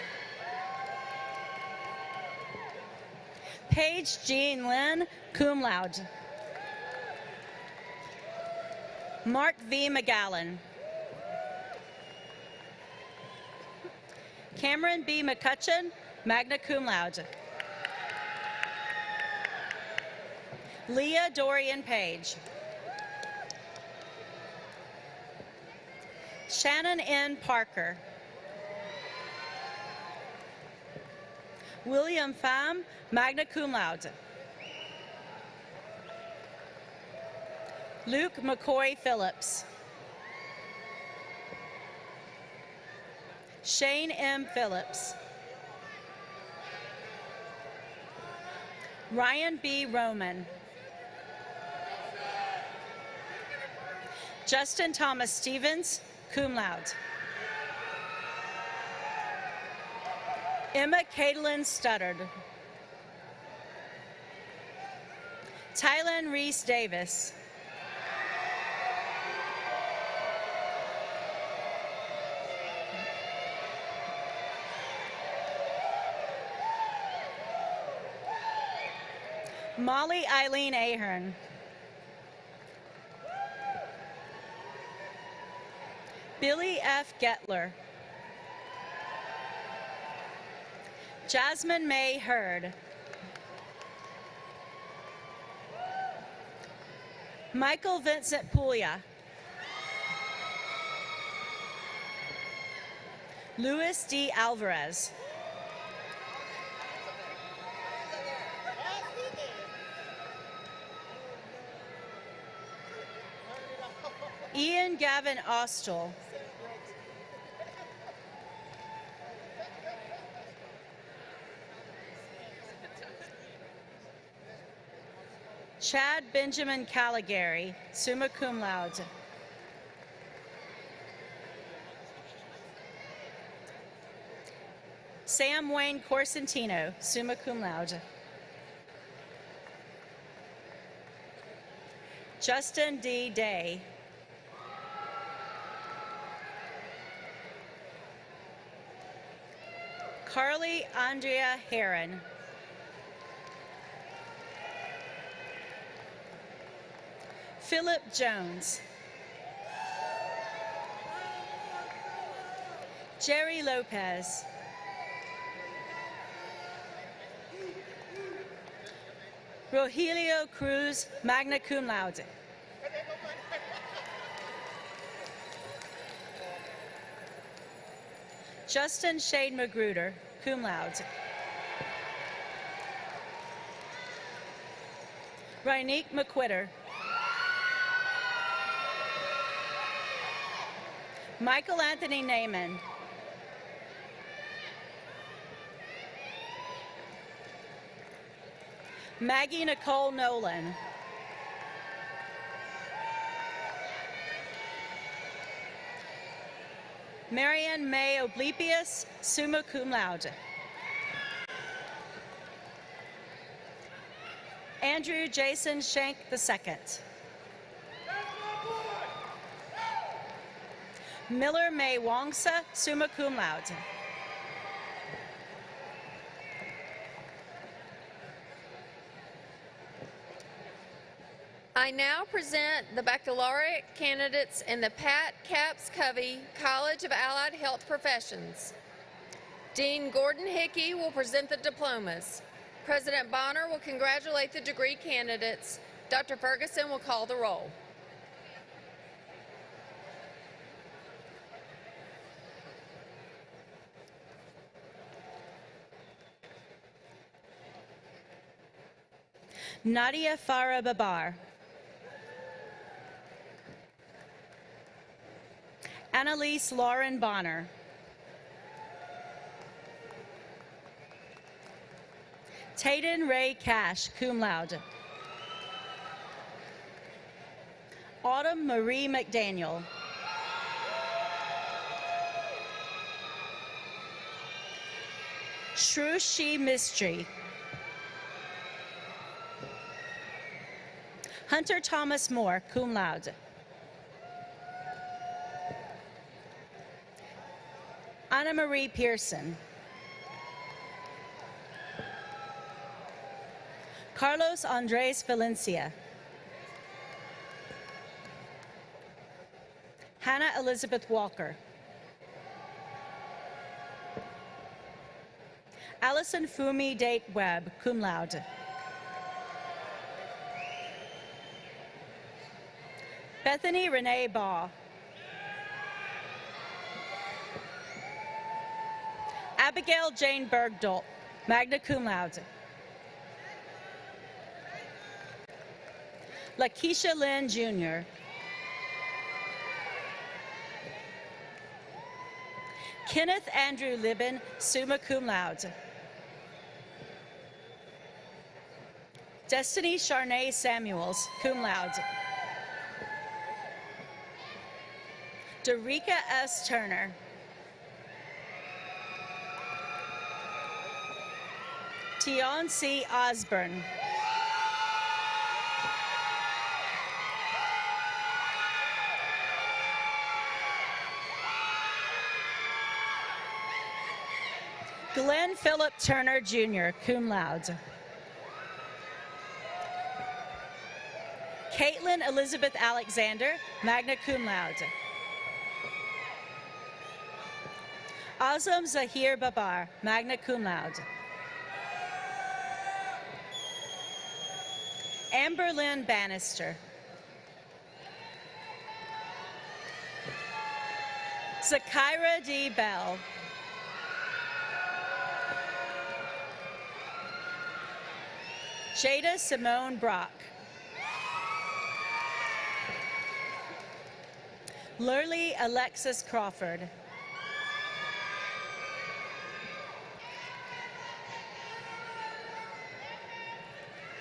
Paige Jean Lynn, cum laude. Mark V. McGowan. Cameron B. McCutcheon, magna cum laude. Leah Dorian Page. Shannon N. Parker. William Pham, magna cum laude. Luke McCoy Phillips. Shane M. Phillips. Ryan B. Roman. Justin Thomas Stevens, cum laude. Emma Caitlin Studdard. Tylen Reese Davis. Molly Eileen Ahern. Billy F. Gettler. Jasmine May Hurd. Michael Vincent Puglia. Luis D. Alvarez. Ian Gavin Austell. Chad Benjamin Caligari, summa cum laude. Sam Wayne Corsentino, summa cum laude. Justin D. Day. Carly Andrea Heron. Philip Jones. Jerry Lopez. Rogelio Cruz, magna cum laude. Justin Shade Magruder, cum laude. Rainique McQuitter. Michael Anthony Naiman. Maggie Nicole Nolan. Marianne May Oblipius, summa cum laude. Andrew Jason Shank II. Miller May Wongsa, summa cum laude. I now present the baccalaureate candidates in the Pat Capps Covey College of Allied Health Professions. Dean Gordon Hickey will present the diplomas. President Bonner will congratulate the degree candidates. Dr. Ferguson will call the roll. Nadia Farah Babar. Annalise Lauren Bonner. Tayden Ray Cash, cum laude. Autumn Marie McDaniel. Shrushi Mistry. Hunter Thomas Moore, cum laude. Anna Marie Pearson. Carlos Andres Valencia. Hannah Elizabeth Walker. Allison Fumi Date Webb, cum laude. Bethany Renee Baugh. Abigail Jane Bergdahl, magna cum laude. Lakeisha Lynn Jr. Kenneth Andrew Libin, summa cum laude. Destiny Charnay Samuels, cum laude. Derica S. Turner. Tion C. Osborne. Glenn Philip Turner, Jr., cum laude. Caitlin Elizabeth Alexander, magna cum laude. Azam Zahir Babar, magna cum laude. Amber Lynn Bannister. Zakira D. Bell. Jada Simone Brock. Lurley Alexis Crawford.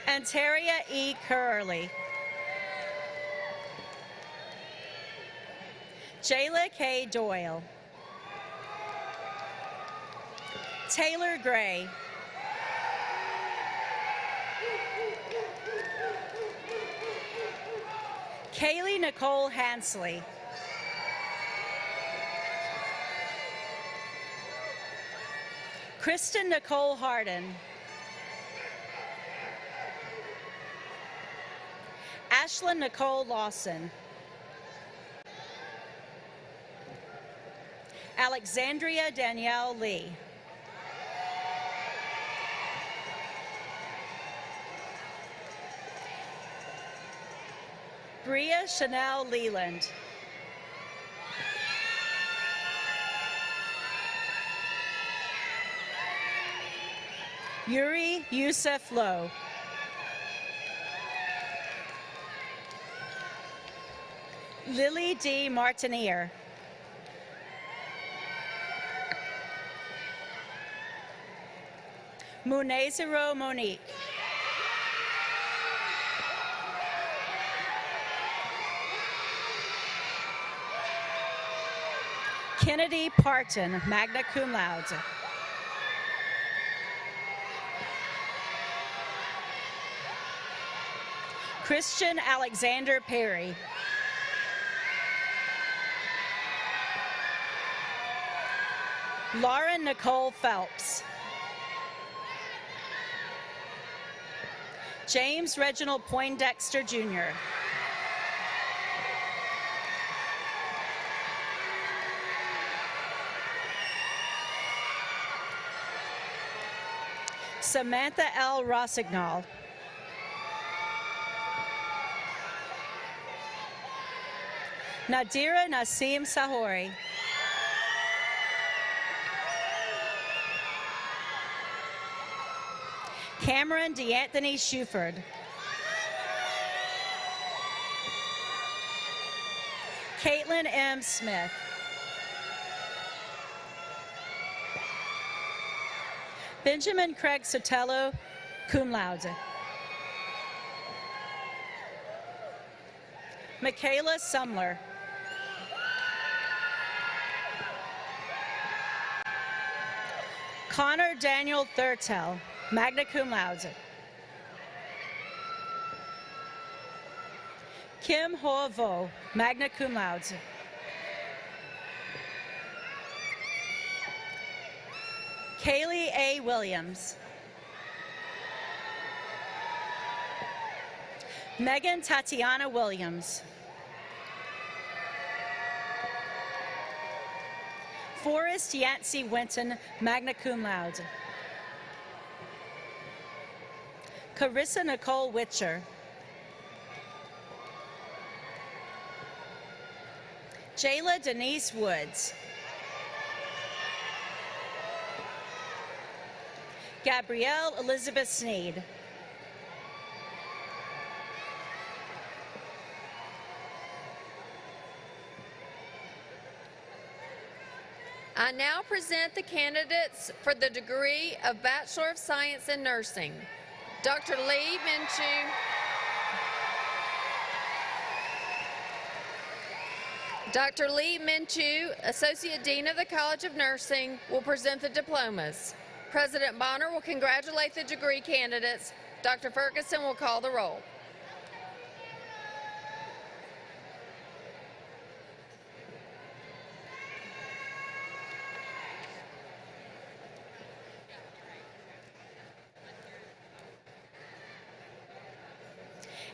Antaria E. Curley. Jayla K. Doyle. Taylor Gray. Kaylee Nicole Hansley. Kristen Nicole Harden. Ashlyn Nicole Lawson. Alexandria Danielle Lee. Bria Chanel Leland. Yuri Youssef Lowe. Lily D. Martinier. Munezero Monique. Kennedy Parton, magna cum laude. Christian Alexander Perry. Lauren Nicole Phelps. James Reginald Poindexter, Jr. Samantha L. Rossignol. Nadira Nasim Sahori. Cameron DeAnthony Shuford. Caitlin M. Smith. Benjamin Craig Sotelo, cum laude. Michaela Sumler. Connor Daniel Thurtell, magna cum laude. Kim Hoa Vo, magna cum laude. Kaylee A. Williams. Megan Tatiana Williams. Forrest Yancey Winton, magna cum laude. Carissa Nicole Witcher. Jayla Denise Woods. Gabrielle Elizabeth Sneed. I now present the candidates for the degree of Bachelor of Science in Nursing. Dr. Lee Minchu. Dr. Lee Minchu, Associate Dean of the College of Nursing, will present the diplomas. President Bonner will congratulate the degree candidates. Dr. Ferguson will call the roll.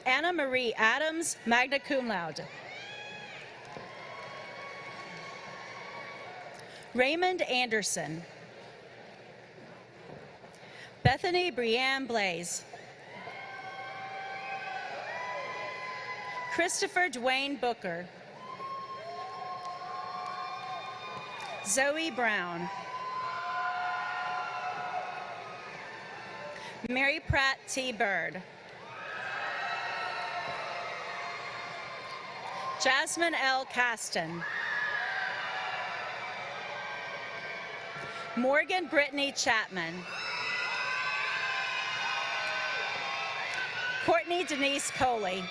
Anna Marie Adams, magna cum laude. Raymond Anderson. Bethany Brianne Blaze. Christopher Dwayne Booker. Zoe Brown. Mary Pratt T. Bird. Jasmine L. Caston. Morgan Brittany Chapman. Courtney Denise Coley.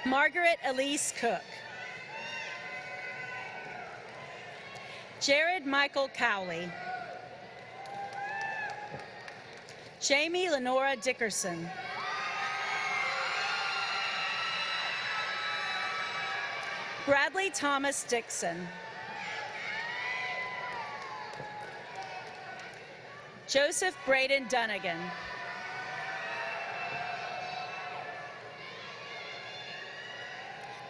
Margaret Elise Cook. Jared Michael Cowley. Jamie Lenora Dickerson. Bradley Thomas Dixon. Joseph Braden Dunnigan.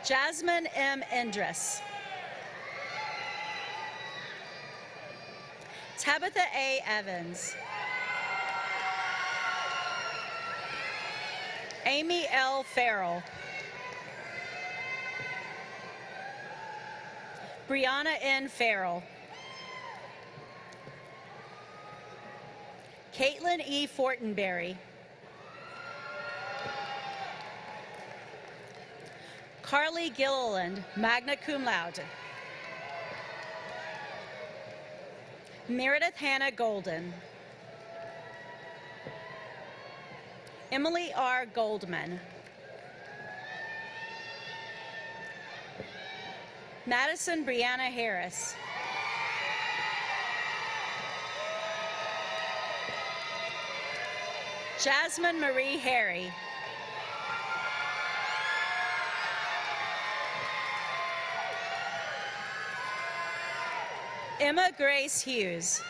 Jasmine M. Endress. Tabitha A. Evans. Amy L. Farrell. Brianna N. Farrell. Caitlin E. Fortenberry. Carly Gilliland, magna cum laude. Meredith Hannah Golden. Emily R. Goldman. Madison Brianna Harris. Jasmine Marie Harry. Emma Grace Hughes.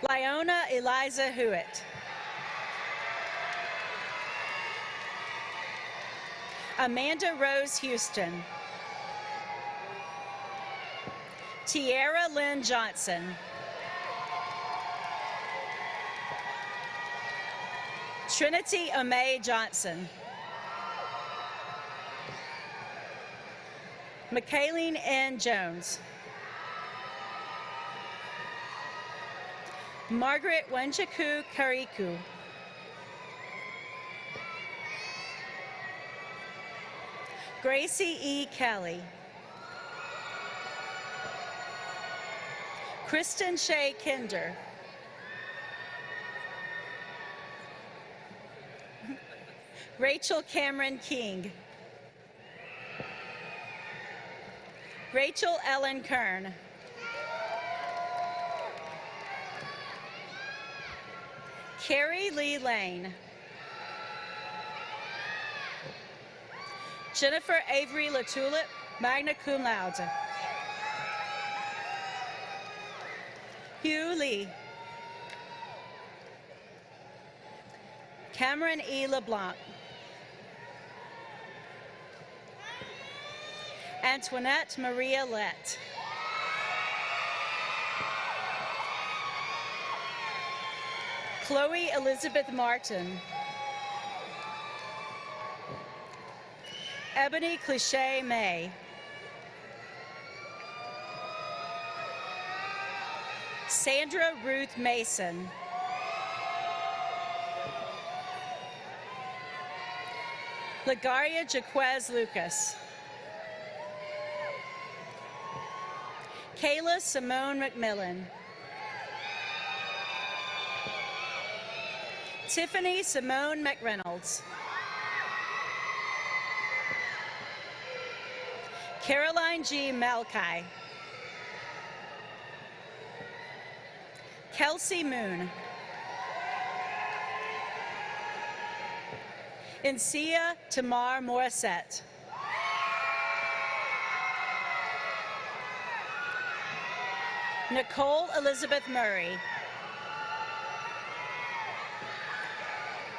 Lyona Eliza Hewitt. Amanda Rose Houston. Tiara Lynn Johnson. Trinity Amay Johnson. Michaeline N. Jones. Margaret Wenjaku Kariku. Gracie E. Kelly. Kristen Shea Kinder. Rachel Cameron King. Rachel Ellen Kern. Carrie Lee Lane. Jennifer Avery LaTulip, magna cum laude. Hugh Lee. Cameron E. LeBlanc. Antoinette Maria Lett. Chloe Elizabeth Martin. Ebony Cliché May. Sandra Ruth Mason. Lagaria Jaquez Lucas. Kayla Simone McMillan. Tiffany Simone McReynolds. Caroline G. Malkai. Kelsey Moon. Insia Tamar Morissette. Nicole Elizabeth Murray.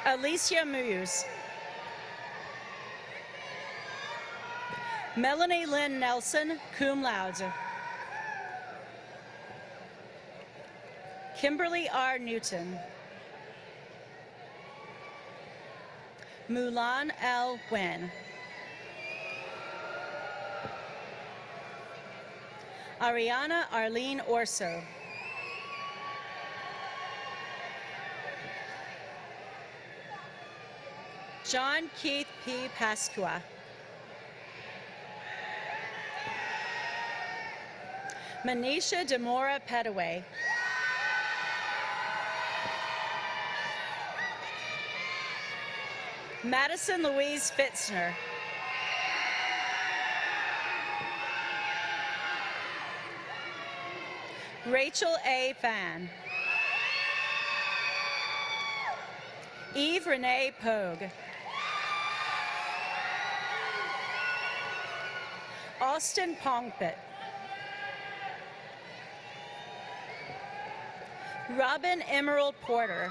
Alicia Muse. Melanie Lynn Nelson, cum laude. Kimberly R. Newton. Mulan L. Nguyen. Ariana Arlene Orso. John Keith P. Pasqua. Manisha Demora Petaway. Madison Louise Fitzner. Rachel A. Fan. Eve Renee Pogue. Austin Pongpit. Robin Emerald Porter.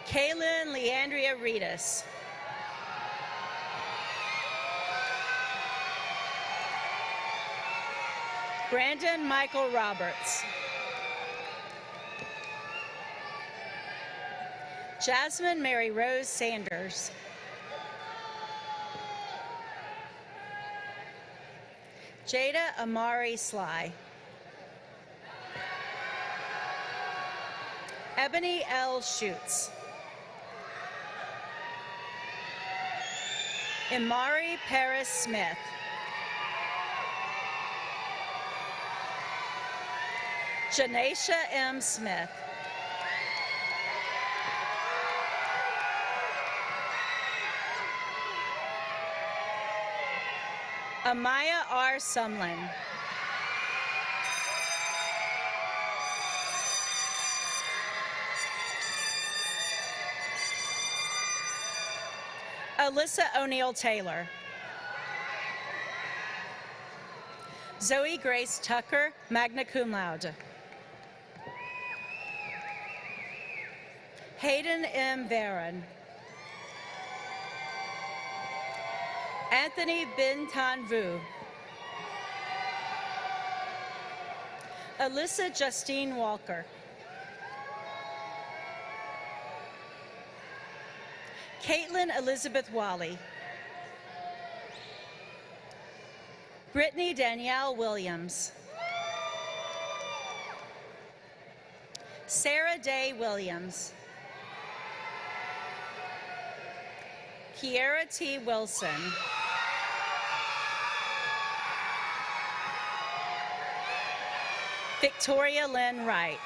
Kaylin Leandria Reedus. Brandon Michael Roberts. Jasmine Mary Rose Sanders. Jada Amari Sly. Ebony L. Schutz. Imari Paris Smith. Janesha M. Smith. Amaya R. Sumlin. Alyssa O'Neill Taylor. Zoe Grace Tucker, magna cum laude. Hayden M. Varon. Anthony Bintan Vu. Alyssa Justine Walker. Caitlin Elizabeth Wally. Brittany Danielle Williams. Sarah Day Williams. Kiera T. Wilson. Victoria Lynn Wright.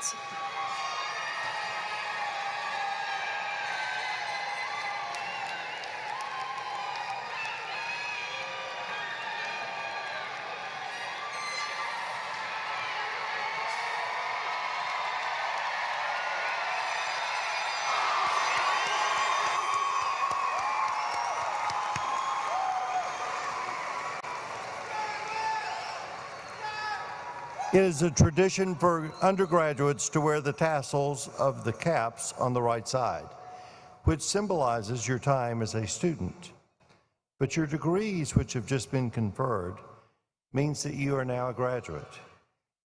It is a tradition for undergraduates to wear the tassels of the caps on the right side, which symbolizes your time as a student. But your degrees, which have just been conferred, means that you are now a graduate.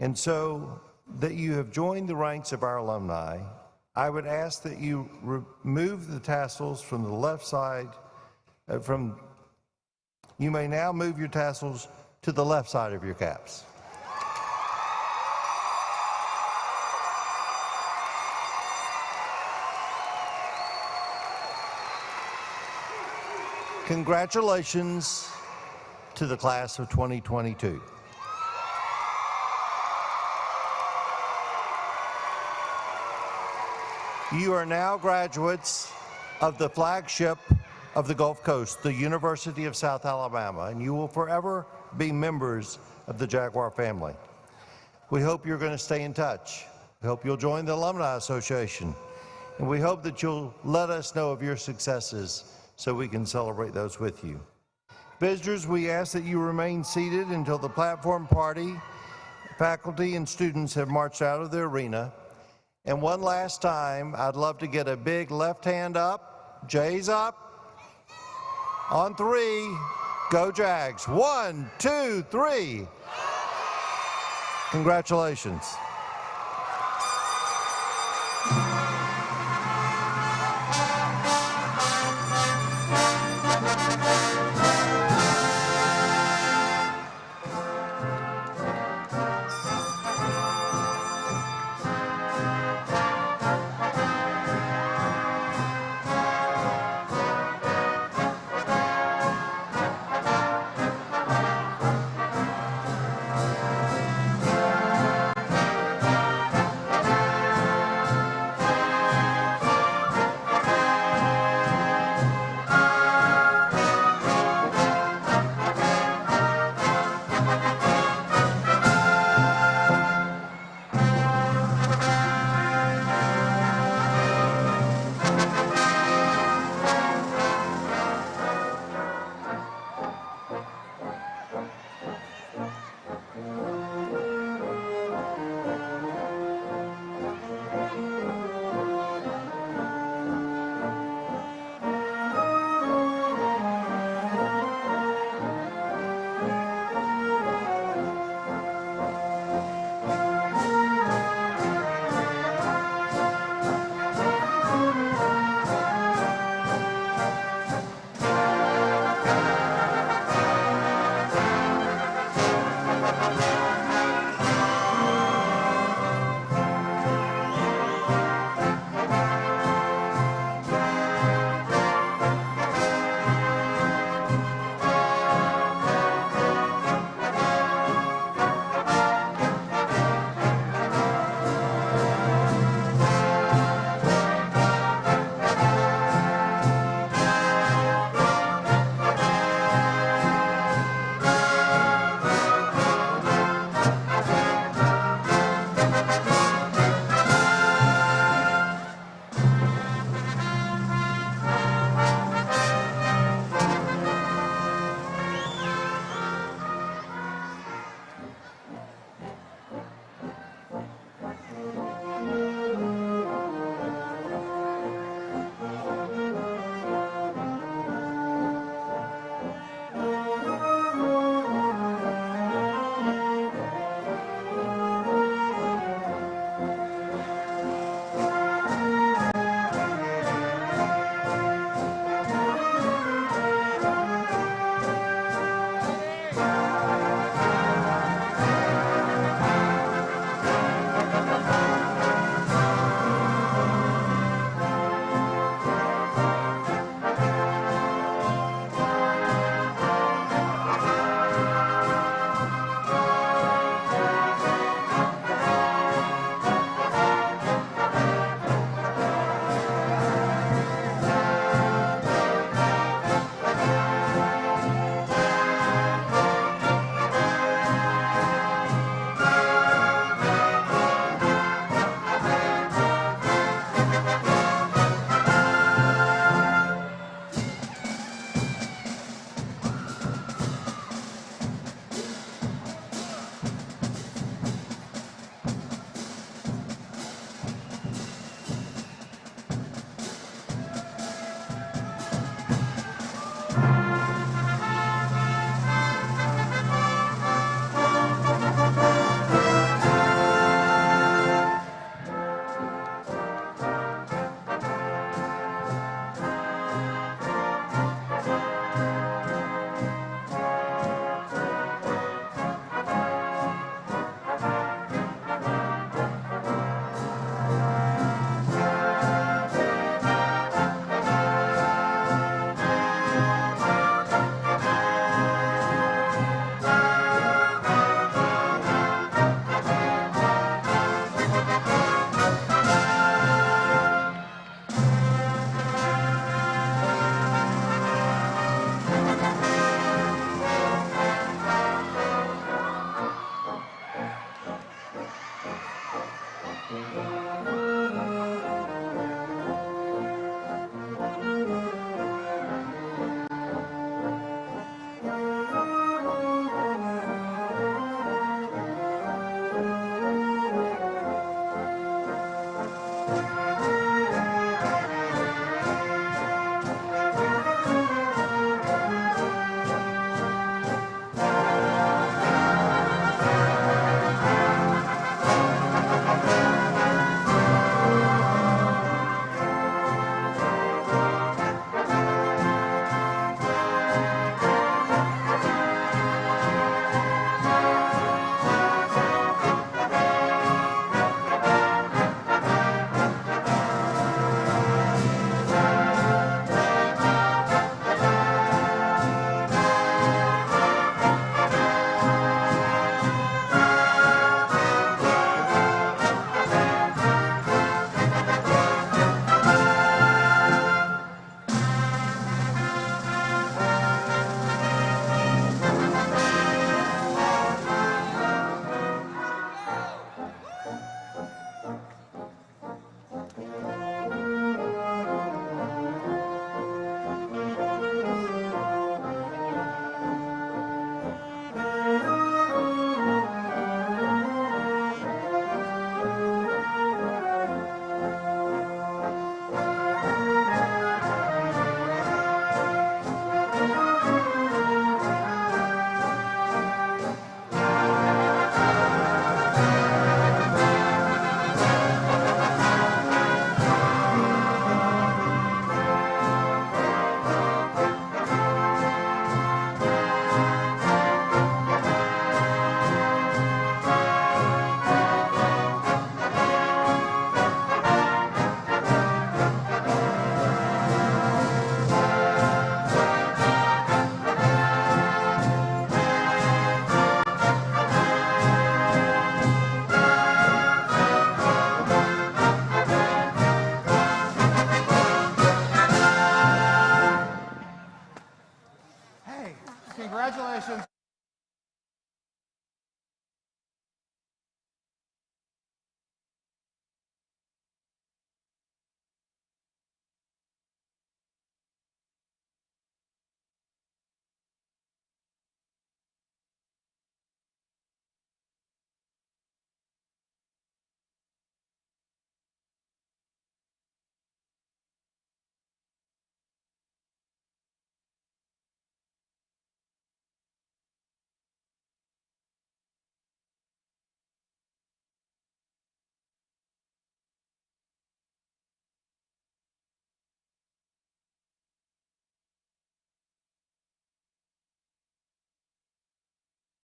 And so that you have joined the ranks of our alumni, I would ask that you remove the tassels from the left side. You may now move your tassels to the left side of your caps. Congratulations to the class of 2022. You are now graduates of the flagship of the Gulf Coast, the University of South Alabama, and you will forever be members of the Jaguar family. We hope you're going to stay in touch. We hope you'll join the Alumni Association, and we hope that you'll let us know of your successes so we can celebrate those with you. Visitors, we ask that you remain seated until the platform party, faculty, and students have marched out of the arena. And one last time, I'd love to get a big left hand up. Jay's up. On three, go Jags. 1, 2, 3. Congratulations.